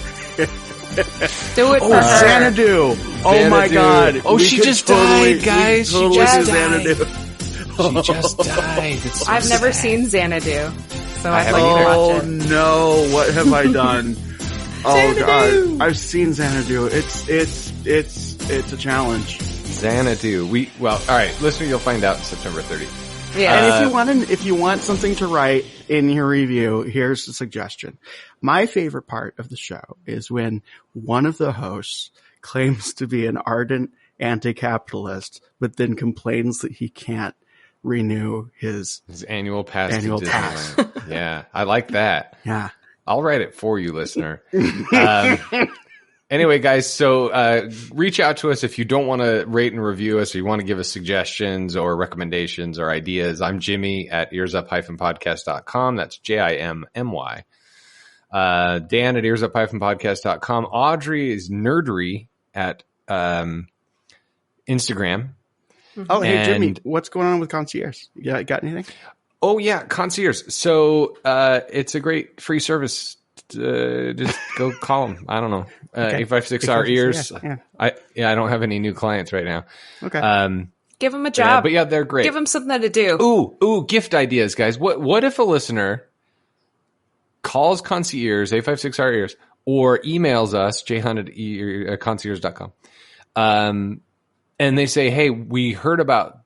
Speaker 2: Do it for her.
Speaker 6: Xanadu. Oh my God.
Speaker 7: Oh, she just died, guys. She just died.
Speaker 6: She
Speaker 7: just died.
Speaker 2: I've never seen Xanadu, so I'd like to watch it.
Speaker 6: Oh no, what have I done? Oh God, I've seen Xanadu. It's a challenge.
Speaker 7: Xanadu. All right, listener, you'll find out September 30th.
Speaker 2: Yeah.
Speaker 6: And if you want something to write in your review, here's a suggestion. My favorite part of the show is when one of the hosts claims to be an ardent anti-capitalist, but then complains that he can't renew his
Speaker 7: annual pass to Disneyland. Yeah, I like that.
Speaker 6: Yeah.
Speaker 7: I'll write it for you, listener. Anyway, guys, so reach out to us if you don't want to rate and review us, or you want to give us suggestions or recommendations or ideas. I'm Jimmy at earsup-podcast.com. That's JIMMY. Dan at earsup-podcast.com. Audrey is nerdery at Instagram.
Speaker 6: Oh, hey, Jimmy, what's going on with Concierge? Yeah, got anything?
Speaker 7: Oh, yeah, Concierge. So it's a great free service. Just go call them. I don't know. 856 our ears. Yeah. I don't have any new clients right now.
Speaker 6: Okay.
Speaker 2: Give them a job.
Speaker 7: But yeah, they're great.
Speaker 2: Give them something to do.
Speaker 7: Ooh, gift ideas, guys. What if a listener calls Concierge, 856 our ears, or emails us, jhunt@concierge.com, and they say, hey, we heard about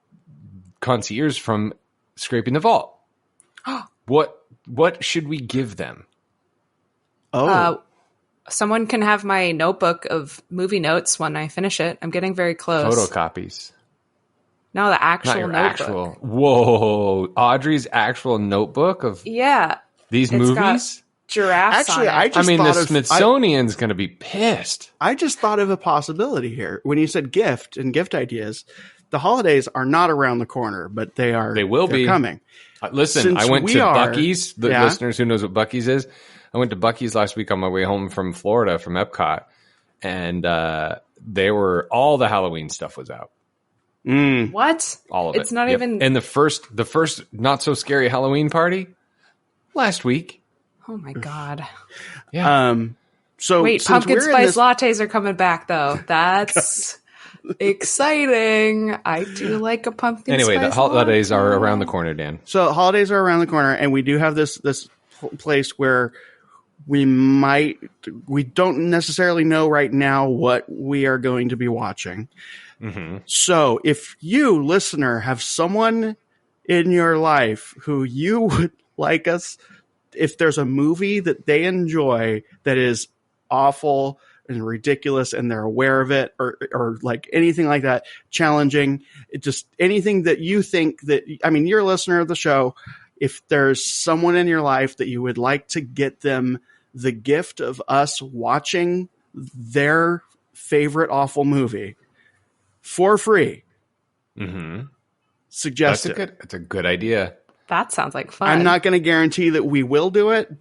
Speaker 7: Concierge from Scraping the Vault. What should we give them?
Speaker 2: Someone can have my notebook of movie notes when I finish it. I'm getting very close.
Speaker 7: Photocopies.
Speaker 2: No, the actual notebook.
Speaker 7: Whoa, Audrey's actual notebook of these movies.
Speaker 2: Giraffes.
Speaker 6: Actually,
Speaker 7: the Smithsonian's going to be pissed.
Speaker 6: I just thought of a possibility here when you said gift and gift ideas. The holidays are not around the corner, but they are.
Speaker 7: They will be
Speaker 6: coming.
Speaker 7: Listen, I went to Buc-ee's. The listeners who knows what Buc-ee's is. I went to Buc-ee's last week on my way home from Florida, from Epcot, and all the Halloween stuff was out.
Speaker 2: What?
Speaker 7: All of it.
Speaker 2: It's not even.
Speaker 7: And the first not so scary Halloween party last week.
Speaker 2: Oh my God.
Speaker 7: Yeah.
Speaker 6: So
Speaker 2: wait, pumpkin spice lattes are coming back though. That's exciting. I do like a pumpkin spice
Speaker 7: Anyway, the holidays are around the corner, Dan.
Speaker 6: So holidays are around the corner, and we do have this place where we don't necessarily know right now what we are going to be watching.
Speaker 7: Mm-hmm.
Speaker 6: So if you, listener, have someone in your life who you would like us, if there's a movie that they enjoy that is awful and ridiculous and they're aware of it, or like anything like that, challenging, just anything that you think that, you're a listener of the show. If there's someone in your life that you would like to get them the gift of us watching their favorite awful movie for free, suggest it.
Speaker 7: That's a good idea.
Speaker 2: That sounds like fun.
Speaker 6: I'm not going to guarantee that we will do it,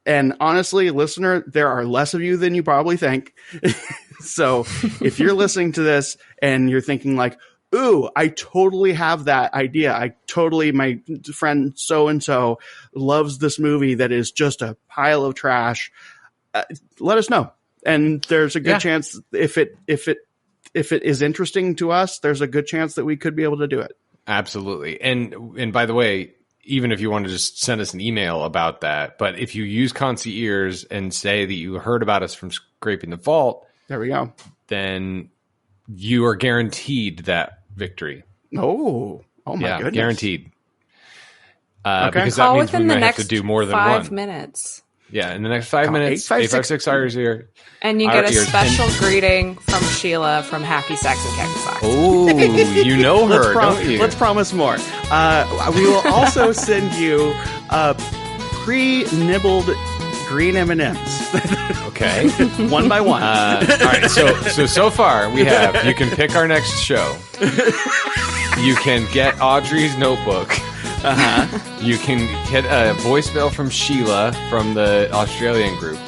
Speaker 6: and honestly, listener, there are less of you than you probably think. So if you're listening to this and you're thinking like, ooh, I totally have that idea. My friend so-and-so loves this movie that is just a pile of trash. Let us know. And there's a good chance if it is interesting to us, there's a good chance that we could be able to do it.
Speaker 7: Absolutely. And by the way, even if you want to just send us an email about that, but if you use Concierge and say that you heard about us from Scraping the Vault,
Speaker 6: there we go.
Speaker 7: Then you are guaranteed that victory.
Speaker 6: Oh my goodness.
Speaker 7: Guaranteed.
Speaker 2: Okay.
Speaker 7: Because that means we might have to do more than
Speaker 2: 5 minutes.
Speaker 7: Yeah, in the next 5 minutes, 856 hours here.
Speaker 2: And you get a special greeting from Sheila from Hacky Sacks and Khaki Socks.
Speaker 7: Oh, you know her, don't you?
Speaker 6: Let's promise more. We will also send you pre-nibbled green M&Ms.
Speaker 7: Okay.
Speaker 6: One by one.
Speaker 7: All right, so far we have, you can pick our next show. You can get Audrey's notebook. You can get a voicemail from Sheila from the Australian group.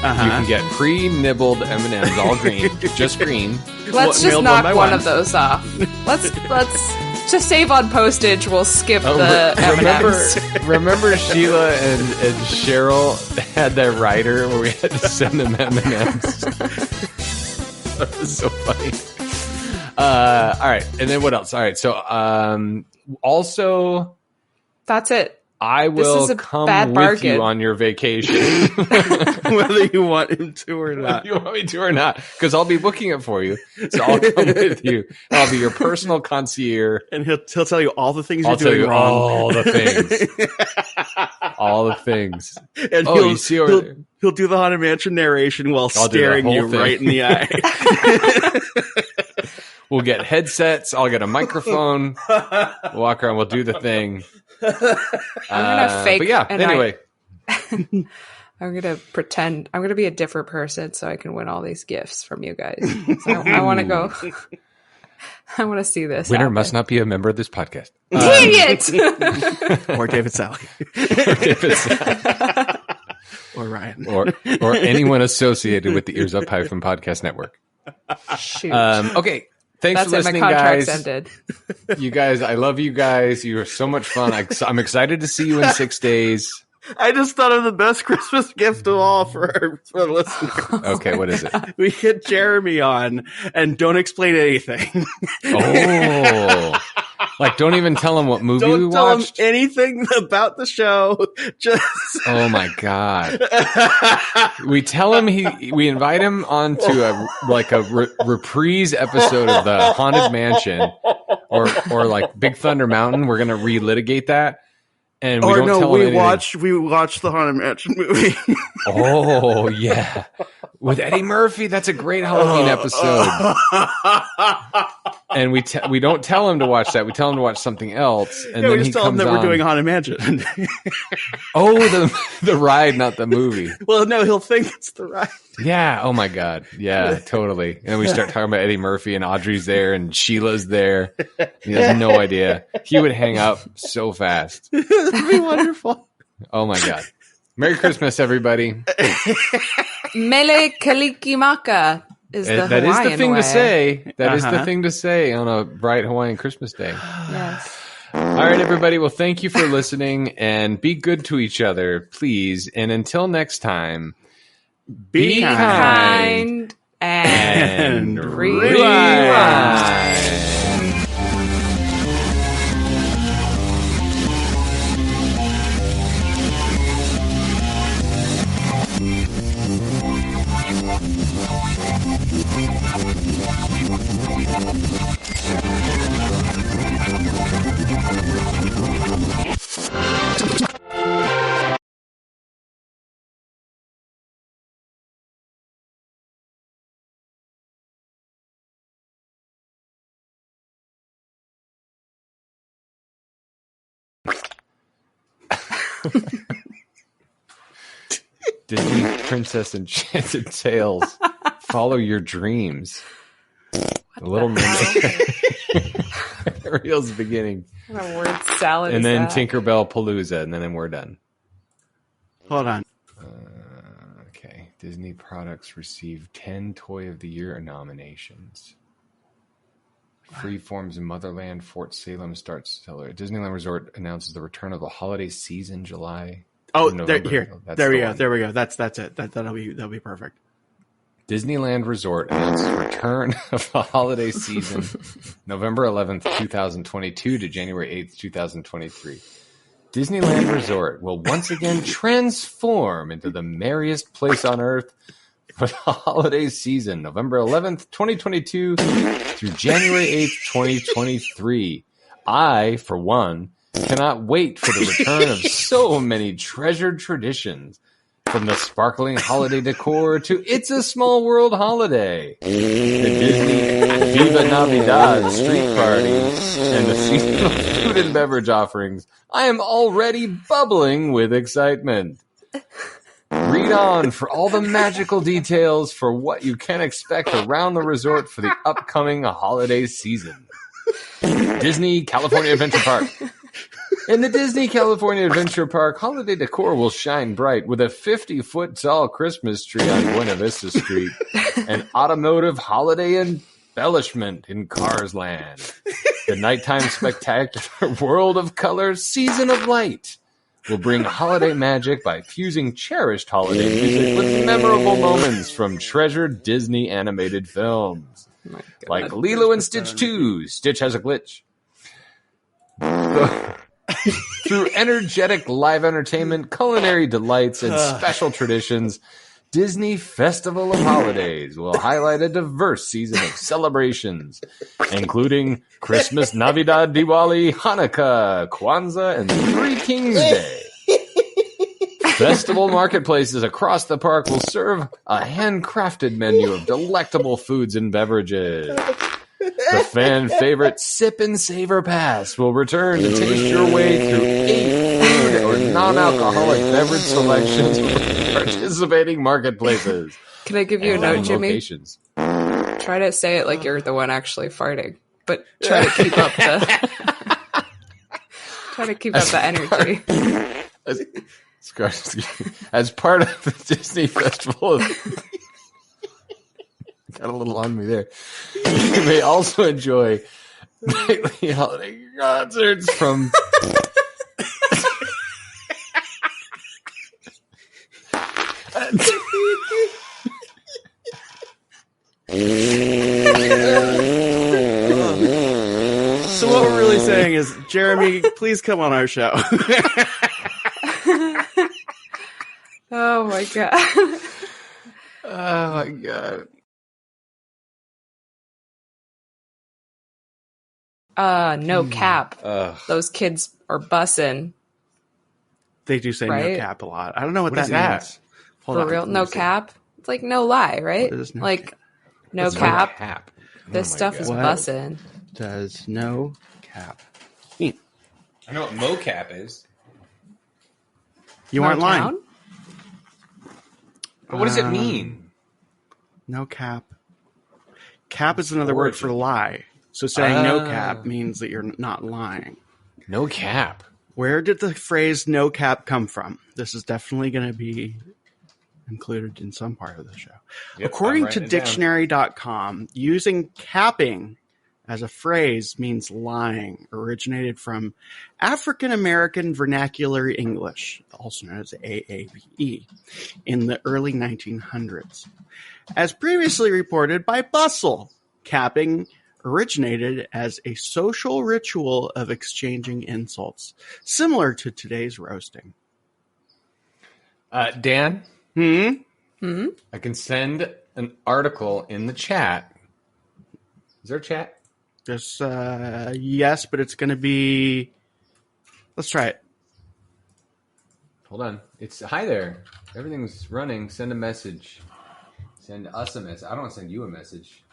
Speaker 7: You can get pre-nibbled M&Ms, all green, just green.
Speaker 2: Let's just knock one of those off. Let's to save on postage. We'll skip the M&Ms.
Speaker 7: Remember Sheila and Cheryl had that rider where we had to send them M&Ms. That was so funny. All right, and then what else? All right, so also.
Speaker 2: That's it.
Speaker 7: I will come with you on your vacation.
Speaker 6: whether you want him to or not.
Speaker 7: You want me to or not? Because I'll be booking it for you. So I'll come with you. I'll be your personal concierge,
Speaker 6: and he'll tell you all the things you're doing wrong.
Speaker 7: All the things. All the things.
Speaker 6: And he'll do the Haunted Mansion narration while staring you right in the eye.
Speaker 7: We'll get headsets. I'll get a microphone. We'll walk around. We'll do the thing.
Speaker 2: I'm gonna fake.
Speaker 7: But yeah. Anyway,
Speaker 2: I'm gonna pretend I'm gonna be a different person so I can win all these gifts from you guys. So I want to go. I want to see this.
Speaker 7: Winner must not be a member of this podcast.
Speaker 2: Dang it!
Speaker 6: Or David Sally. Or Ryan.
Speaker 7: Or anyone associated with the Ears Up Hyphen Podcast Network.
Speaker 2: Shoot.
Speaker 7: Okay. Thanks for listening,
Speaker 2: my
Speaker 7: guys.
Speaker 2: Ended.
Speaker 7: You guys, I love you guys. You are so much fun. I'm excited to see you in 6 days.
Speaker 6: I just thought of the best Christmas gift of all for listeners.
Speaker 7: Okay, what is it?
Speaker 6: We get Jeremy on and don't explain anything.
Speaker 7: Oh, like don't even tell him what movie we watched.
Speaker 6: Don't tell him anything about the show. Just
Speaker 7: oh my god. We tell him we invite him onto a reprise episode of the Haunted Mansion or like Big Thunder Mountain. We're gonna relitigate that. And we
Speaker 6: watch the Haunted Mansion movie.
Speaker 7: Oh yeah, with Eddie Murphy. That's a great Halloween episode. And we don't tell him to watch that. We tell him to watch something else. And then
Speaker 6: we just tell him that we're doing Haunted Mansion.
Speaker 7: Oh, the ride, not the movie.
Speaker 6: Well, no, he'll think it's the ride.
Speaker 7: Yeah. Oh my God. Yeah, totally. And then we start talking about Eddie Murphy and Audrey's there and Sheila's there. He has no idea. He would hang up so fast.
Speaker 6: That'd be wonderful.
Speaker 7: Oh my God. Merry Christmas, everybody.
Speaker 2: Mele Kalikimaka is the Hawaiian
Speaker 7: is the thing
Speaker 2: way.
Speaker 7: To say. That is the thing to say on a bright Hawaiian Christmas day.
Speaker 2: Yes.
Speaker 7: All right, everybody. Well, thank you for listening and be good to each other, please. And until next time, be kind and rewind. Disney Princess Enchanted Tales. Follow your dreams. The Little Mermaid. Ariel's beginning.
Speaker 2: What a word salad.
Speaker 7: And then
Speaker 2: that?
Speaker 7: Tinkerbell Palooza, and then we're done.
Speaker 6: Hold on.
Speaker 7: Okay. Disney products received 10 Toy of the Year nominations. Freeform's Motherland Fort Salem starts stellar. Disneyland Resort announces the return of the holiday season July.
Speaker 6: Oh, there we go. That's it. That'll be perfect.
Speaker 7: Disneyland Resort announces return of the holiday season November 11th, 2022 to January 8th, 2023. Disneyland Resort will once again transform into the merriest place on earth for the holiday season, November 11th, 2022 through January 8th, 2023. I, for one, cannot wait for the return of so many treasured traditions, from the sparkling holiday decor to It's a Small World holiday, the Disney Viva Navidad street party, and the seasonal food and beverage offerings. I am already bubbling with excitement. Read on for all the magical details for what you can expect around the resort for the upcoming holiday season. Disney California Adventure Park. In the Disney California Adventure Park, holiday decor will shine bright with a 50-foot tall Christmas tree on Buena Vista Street and automotive holiday embellishment in Cars Land. The nighttime spectacular World of Color Season of Light will bring holiday magic by fusing cherished holiday music with memorable moments from treasured Disney animated films. Like Lilo and Stitch 2, Stitch Has a Glitch. Through energetic live entertainment, culinary delights, and special traditions, Disney Festival of Holidays will highlight a diverse season of celebrations, including Christmas, Navidad, Diwali, Hanukkah, Kwanzaa, and Three Kings Day. Festival marketplaces across the park will serve a handcrafted menu of delectable foods and beverages. The fan favorite Sip and Savor Pass will return to taste your way through 8 food or non-alcoholic beverage selections from participating marketplaces.
Speaker 2: Can I give you a note, Jimmy? Locations. Try to say it like you're the one actually farting, but try to keep up the energy.
Speaker 7: As part of the Disney Festival, got a little on me there. You may also enjoy nightly holiday concerts from
Speaker 6: So what we're really saying is, Jeremy, please come on our show.
Speaker 2: Oh my god.
Speaker 7: Oh my god.
Speaker 2: No cap. Those kids are bussing.
Speaker 6: They do say
Speaker 2: right?
Speaker 6: no cap a lot. I don't know what that means.
Speaker 2: For real? No cap? It's like no lie, right? Like no cap. This stuff is bussing.
Speaker 6: Does no cap mean?
Speaker 7: I know what mocap is.
Speaker 6: You aren't lying.
Speaker 7: But what does it mean?
Speaker 6: No cap. Cap is another word for lie. So saying no cap means that you're not lying.
Speaker 7: No cap.
Speaker 6: Where did the phrase no cap come from? This is definitely going to be included in some part of the show. Yep, according to dictionary.com, using capping as a phrase means lying, originated from African American Vernacular English, also known as AAVE, in the early 1900s. As previously reported by Bustle, capping originated as a social ritual of exchanging insults, similar to today's roasting.
Speaker 7: Dan?
Speaker 2: Hmm?
Speaker 7: I can send an article in the chat. Is there a chat?
Speaker 6: There's, yes, but it's going to be... Let's try it.
Speaker 7: Hold on. It's hi there. Everything's running. Send a message. Send us a message. I don't want to send you a message.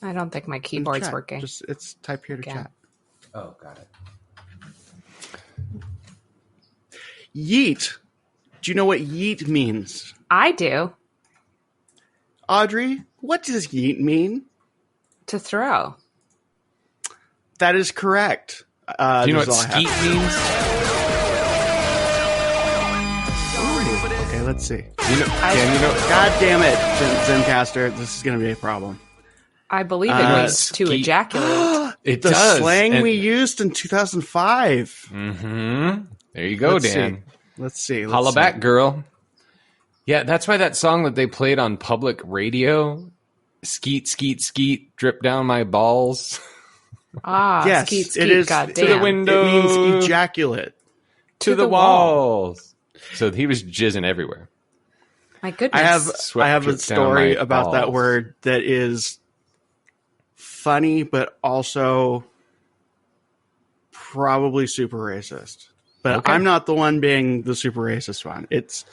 Speaker 2: I don't think my keyboard's working.
Speaker 6: It's type here to chat.
Speaker 7: Oh, got it.
Speaker 6: Yeet. Do you know what yeet means?
Speaker 2: I do.
Speaker 6: Audrey, what does yeet mean?
Speaker 2: To throw.
Speaker 6: That is correct.
Speaker 7: Do you know what skeet means?
Speaker 6: Ooh, okay, let's see.
Speaker 7: God
Speaker 6: damn it, Zencaster. This is going to be a problem.
Speaker 2: I believe it means to ejaculate.
Speaker 6: It does. The slang we used in 2005.
Speaker 7: Mm-hmm. There you go, Dan.
Speaker 6: Let's see.
Speaker 7: Holla back, girl. Yeah, that's why that song that they played on public radio, Skeet, Skeet, Skeet, Drip Down My Balls.
Speaker 6: Yes,
Speaker 2: skeet, skeet,
Speaker 6: it is
Speaker 2: goddamn.
Speaker 7: To the window.
Speaker 6: It means ejaculate.
Speaker 7: To the walls. So he was jizzing everywhere.
Speaker 2: My goodness.
Speaker 6: I have a story about that word that is funny, but also probably super racist. But okay. I'm not the one being the super racist one. It's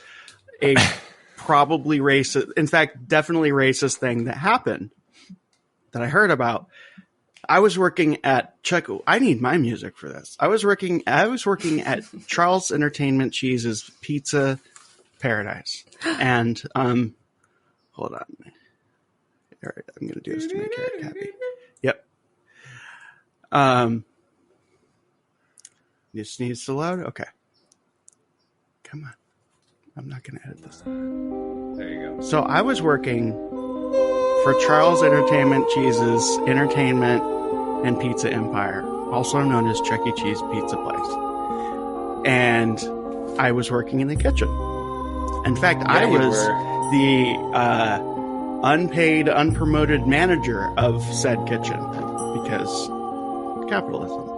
Speaker 6: a probably racist, in fact, definitely racist thing that happened that I heard about. I was working at I need my music for this. I was working at Charles Entertainment Cheese's Pizza Paradise. And hold on. All right, I'm gonna do this to make Eric happy. Yep. This needs to load? Okay. Come on. I'm not gonna edit this.
Speaker 7: There you go.
Speaker 6: So I was working for Charles Entertainment Cheese's Entertainment and Pizza Empire, also known as Chuck E. Cheese Pizza Place. And I was working in the kitchen. In fact, I was the unpaid, unpromoted manager of said kitchen because capitalism.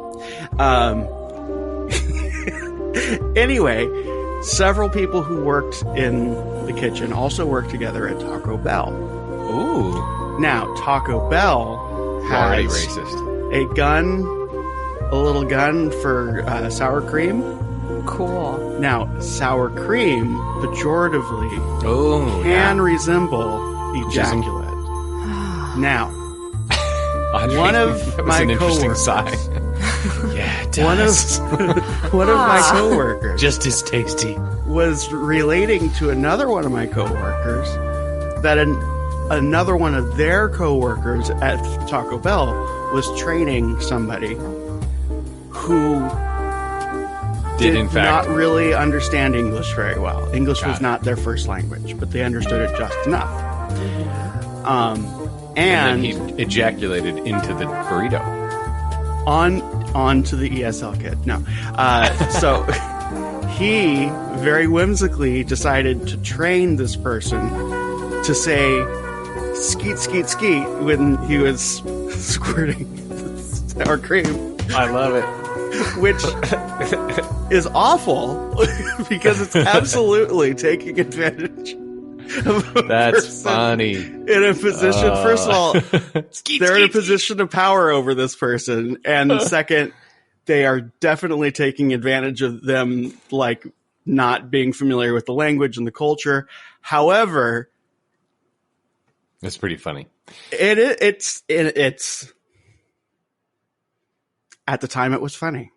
Speaker 6: Anyway, Several people who worked in the kitchen also worked together at Taco Bell.
Speaker 7: Ooh.
Speaker 6: Now, Taco Bell has a little gun for sour cream.
Speaker 2: Cool.
Speaker 6: Now, sour cream, pejoratively, can resemble ejaculate. Now, one of my coworkers.
Speaker 7: Yeah, it does.
Speaker 6: One of my coworkers,
Speaker 7: just as tasty,
Speaker 6: was relating to another one of my coworkers that another one of their coworkers at Taco Bell was training somebody who did in fact not really understand English very well. English was not their first language, but they understood it just enough.
Speaker 7: And then he ejaculated into the burrito.
Speaker 6: Onto the ESL kid. No. So he very whimsically decided to train this person to say skeet, skeet, skeet when he was squirting sour cream.
Speaker 7: I love it.
Speaker 6: Which is awful because it's absolutely taking advantage of a
Speaker 7: That's funny.
Speaker 6: In a position, first of all, they're in a position of power over this person. And second, they are definitely taking advantage of them, like not being familiar with the language and the culture. However,
Speaker 7: it's pretty funny.
Speaker 6: It's at the time it was funny.